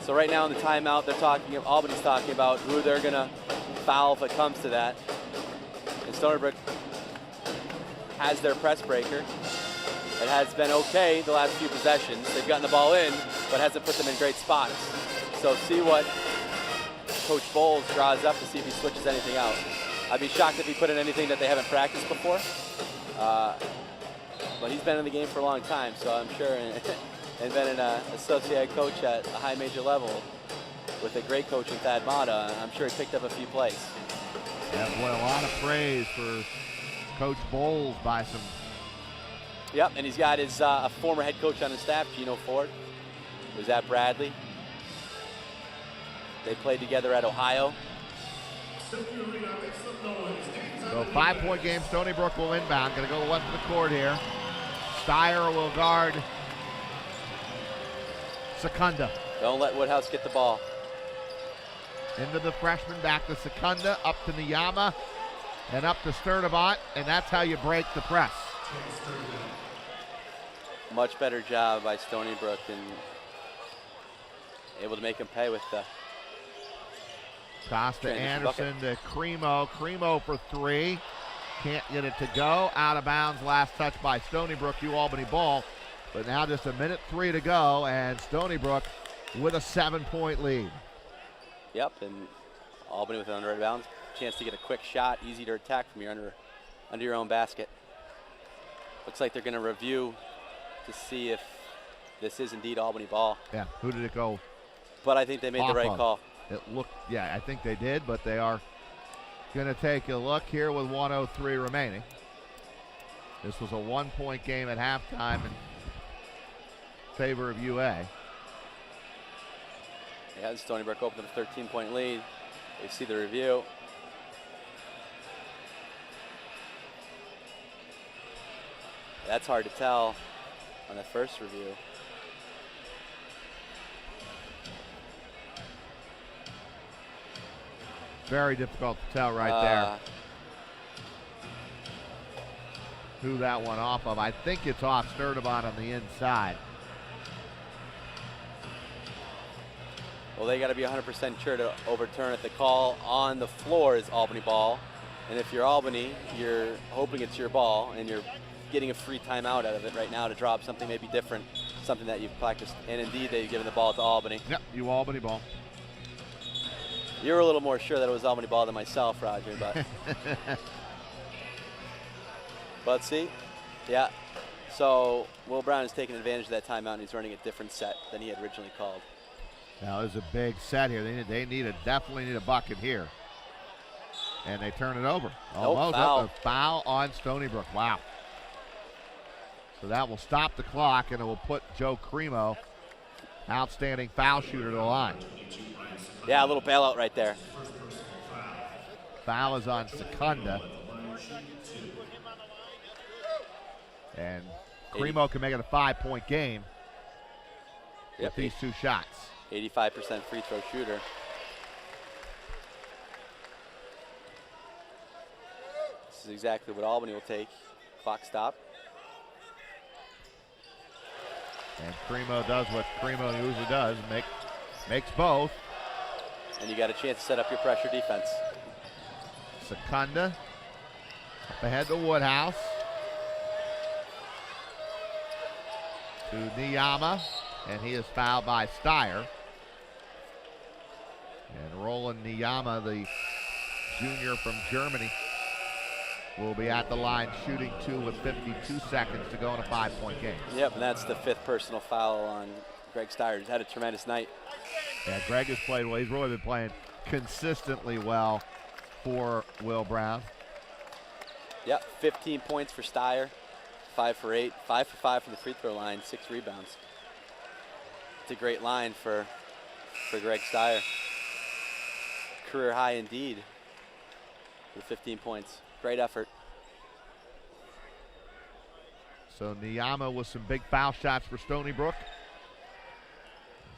So right now in the timeout, Albany's talking about who they're going to foul if it comes to that. And Stony Brook has their press breaker. It has been okay the last few possessions. They've gotten the ball in, but hasn't put them in great spots. So see what Coach Bowles draws up to see if he switches anything out. I'd be shocked if he put in anything that they haven't practiced before. But he's been in the game for a long time, so I'm sure, and been an associate coach at a high major level with a great coach in Thad Mata. I'm sure he picked up a few plays. Yeah, boy, a lot of praise for Coach Bowles by some. Yep, and he's got his a former head coach on his staff, Gino Ford, who's at Bradley. They played together at Ohio. So 5-point game, Stony Brook will inbound. Going to go left of the court here. Steyer will guard Secunda. Don't let Woodhouse get the ball. Into the freshman, back to Secunda, up to Niyama, and up to Sturdivant, and that's how you break the press. Much better job by Stony Brook and able to make him pay with the Costa Anderson to Cremo. Cremo for 3. Can't get it to go. Out of bounds. Last touch by Stony Brook. Albany ball. But now just a minute 3 to go, and Stony Brook with a 7-point lead. Yep, and Albany with an under bounds. Chance to get a quick shot. Easy to attack from your under your own basket. Looks like they're going to review to see if this is indeed Albany ball. Yeah, who did it go? But I think they made the right call. It looked, yeah, I think they did, but they are going to take a look here with 1:03 remaining. This was a 1-point game at halftime in favor of UA. Yeah, Stony Brook opened up a 13-point lead. They see the review. That's hard to tell on the first review. Very difficult to tell right there who that one off of. I think it's off Sturdivant on the inside. Well, they got to be 100% sure to overturn it. The call on the floor is Albany ball. And if you're Albany, you're hoping it's your ball, and you're getting a free timeout out of it right now to drop something maybe different, something that you've practiced. And indeed, they've given the ball to Albany. Yep, Albany ball. You're a little more sure that it was Albany ball than myself, Roger, but but see, yeah. So Will Brown is taking advantage of that timeout, and he's running a different set than he had originally called. Now there's a big set here. They definitely need a bucket here, and they turn it over. Almost foul. A foul on Stony Brook. Wow. So that will stop the clock, and it will put Joe Cremo, outstanding foul shooter, to the line. Yeah, a little bailout right there. foul is on Secunda. And Cremo can make it a 5-point game with these 2 shots. 85% free throw shooter. This is exactly what Albany will take. Clock stop. And Cremo does what Cremo usually does, makes both. And you got a chance to set up your pressure defense. Secunda up ahead to Woodhouse. To Niyama, and he is fouled by Steyer. And Roland Niyama, the junior from Germany, will be at the line shooting 2 with 52 seconds to go in a 5-point game. Yep, and that's the 5th personal foul on Greg Steyer. He's had a tremendous night. Yeah, Greg has played well. He's really been playing consistently well for Will Brown. Yep, 15 points for Steyer, 5 for 8, 5 for 5 from the free throw line, 6 rebounds. It's a great line for Greg Steyer. Career high indeed with 15 points. Great effort. So Niyama with some big foul shots for Stony Brook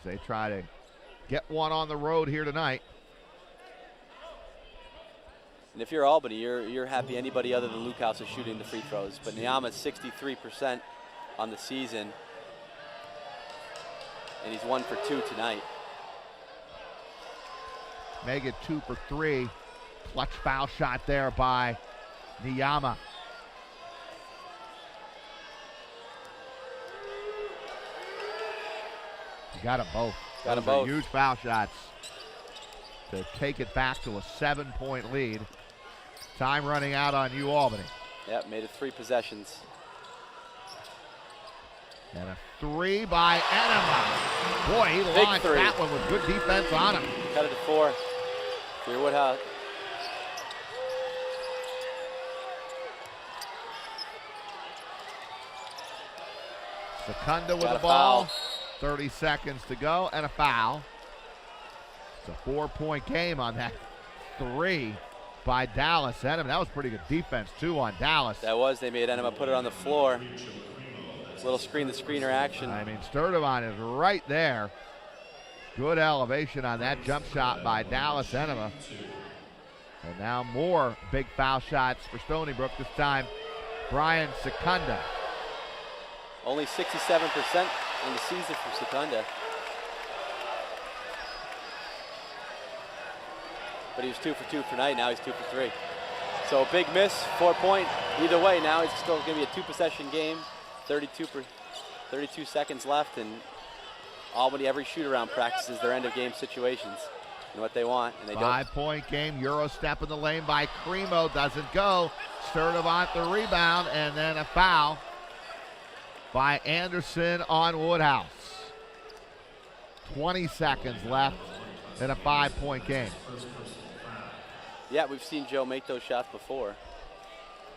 as they try to get one on the road here tonight. And if you're Albany, you're happy anybody other than Luke House is shooting the free throws. But Niyama's 63% on the season, and he's 1 for 2 tonight. Make it 2 for 3. Clutch foul shot there by Niyama. You got them both. Got them Those are both. Huge foul shots to take it back to a 7-point lead. Time running out on U Albany. Yep, made it 3 possessions. And a 3 by Enema. Boy, he Big launched 3. that one with good defense on him. Cut it to 4. Here Woodhouse. Secunda with Got the a ball. foul. 30 seconds to go and a foul. It's a 4-point game on that 3 by Dallas Enema. That was pretty good defense too on Dallas. That was. They made Enema put it on the floor. Little screen-to-screener action. I mean, Sturdivant is right there. Good elevation on that jump shot by Dallas Enema. And now more big foul shots for Stony Brook. This time, Brian Secunda. Only 67% on the season for Secunda. But he was 2 for 2 for tonight. Now he's 2 for 3. So a big miss, 4-point. Either way, now it's still going to be a 2-possession game. 32 seconds left, and Albany every shoot-around practices their end-of-game situations and what they want, and they don't. 5-point game. Euro step in the lane by Cremo. Doesn't go. Sturdivant the rebound, and then a foul by Anderson on Woodhouse. 20 seconds left in a 5-point game. Yeah, we've seen Joe make those shots before,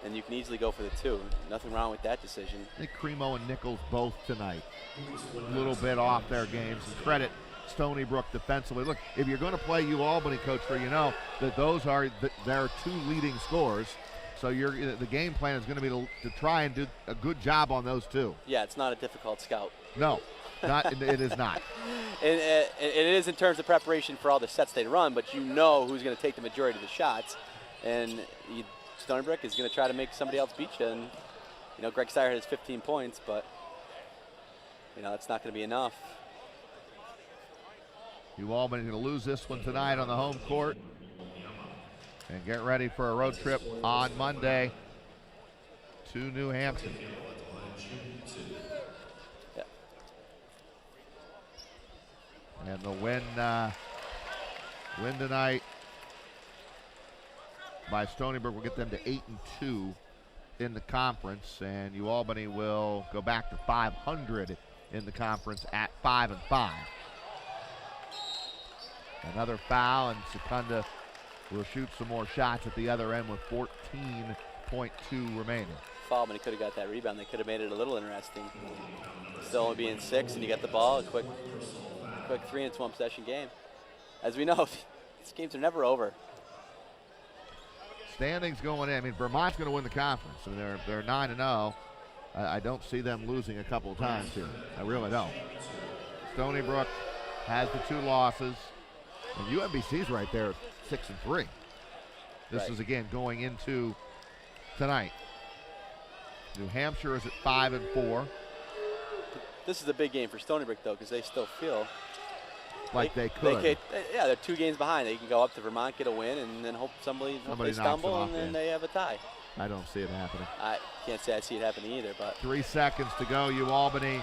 and you can easily go for the 2. Nothing wrong with that decision. I think Cremo and Nichols both tonight a little bit off their games. And credit Stony Brook defensively. Look, if you're going to play U Albany, Coach, for you know that those are their 2 leading scorers. So the game plan is going to be to try and do a good job on those 2. Yeah, it's not a difficult scout. No, it is not. And it is in terms of preparation for all the sets they run, but you know who's going to take the majority of the shots. And Stony Brook is going to try to make somebody else beat you. And, you know, Greg Steyer has 15 points, but, you know, that's not going to be enough. U Albany going to lose this one tonight on the home court. And get ready for a road trip on Monday to New Hampton. Yeah. And the win tonight by Stony Brook will get them to 8-2 in the conference, and U Albany will go back to 500 in the conference at 5-5. Another foul, and Secunda will shoot some more shots at the other end with 14.2 remaining. If Albany could have got that rebound, they could have made it a little interesting. Still only being 6, and you get the ball, a quick 3 and it's 1 possession game. As we know, these games are never over. standings going in. I mean, Vermont's going to win the conference. I mean, they're 9-0. I don't see them losing a couple of times here. I really don't. Stony Brook has the 2 losses, and UMBC's right there at 6-3. This is again going into tonight. New Hampshire is at 5-4. This is a big game for Stony Brook, though, because they still feel like they could. Yeah, they're 2 games behind. They can go up to Vermont, get a win, and then hope they stumble, and then they have a tie. I don't see it happening. I can't say I see it happening either, but 3 seconds to go. Albany.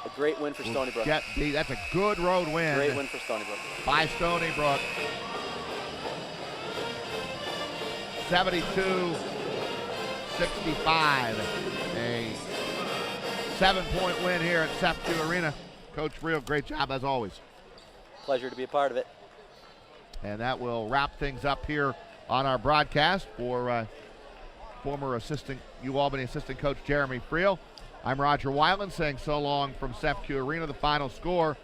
A great win for Stony Brook. That's a good road win. Great win for Stony Brook. By Stony Brook. 72-65. A 7-point win here at SEPQ Arena. Coach Friel, great job as always. Pleasure to be a part of it. And that will wrap things up here on our broadcast for former Albany assistant coach Jeremy Friel. I'm Roger Weiland saying so long from SEPQ Arena. The final score,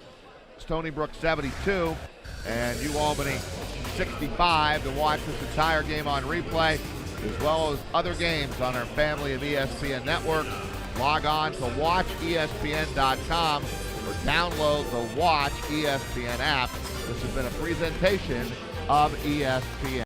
Stony Brook 72 and Albany 65. To watch this entire game on replay, as well as other games on our family of ESPN networks, log on to watchespn.com or download the Watch ESPN app. This has been a presentation of ESPN.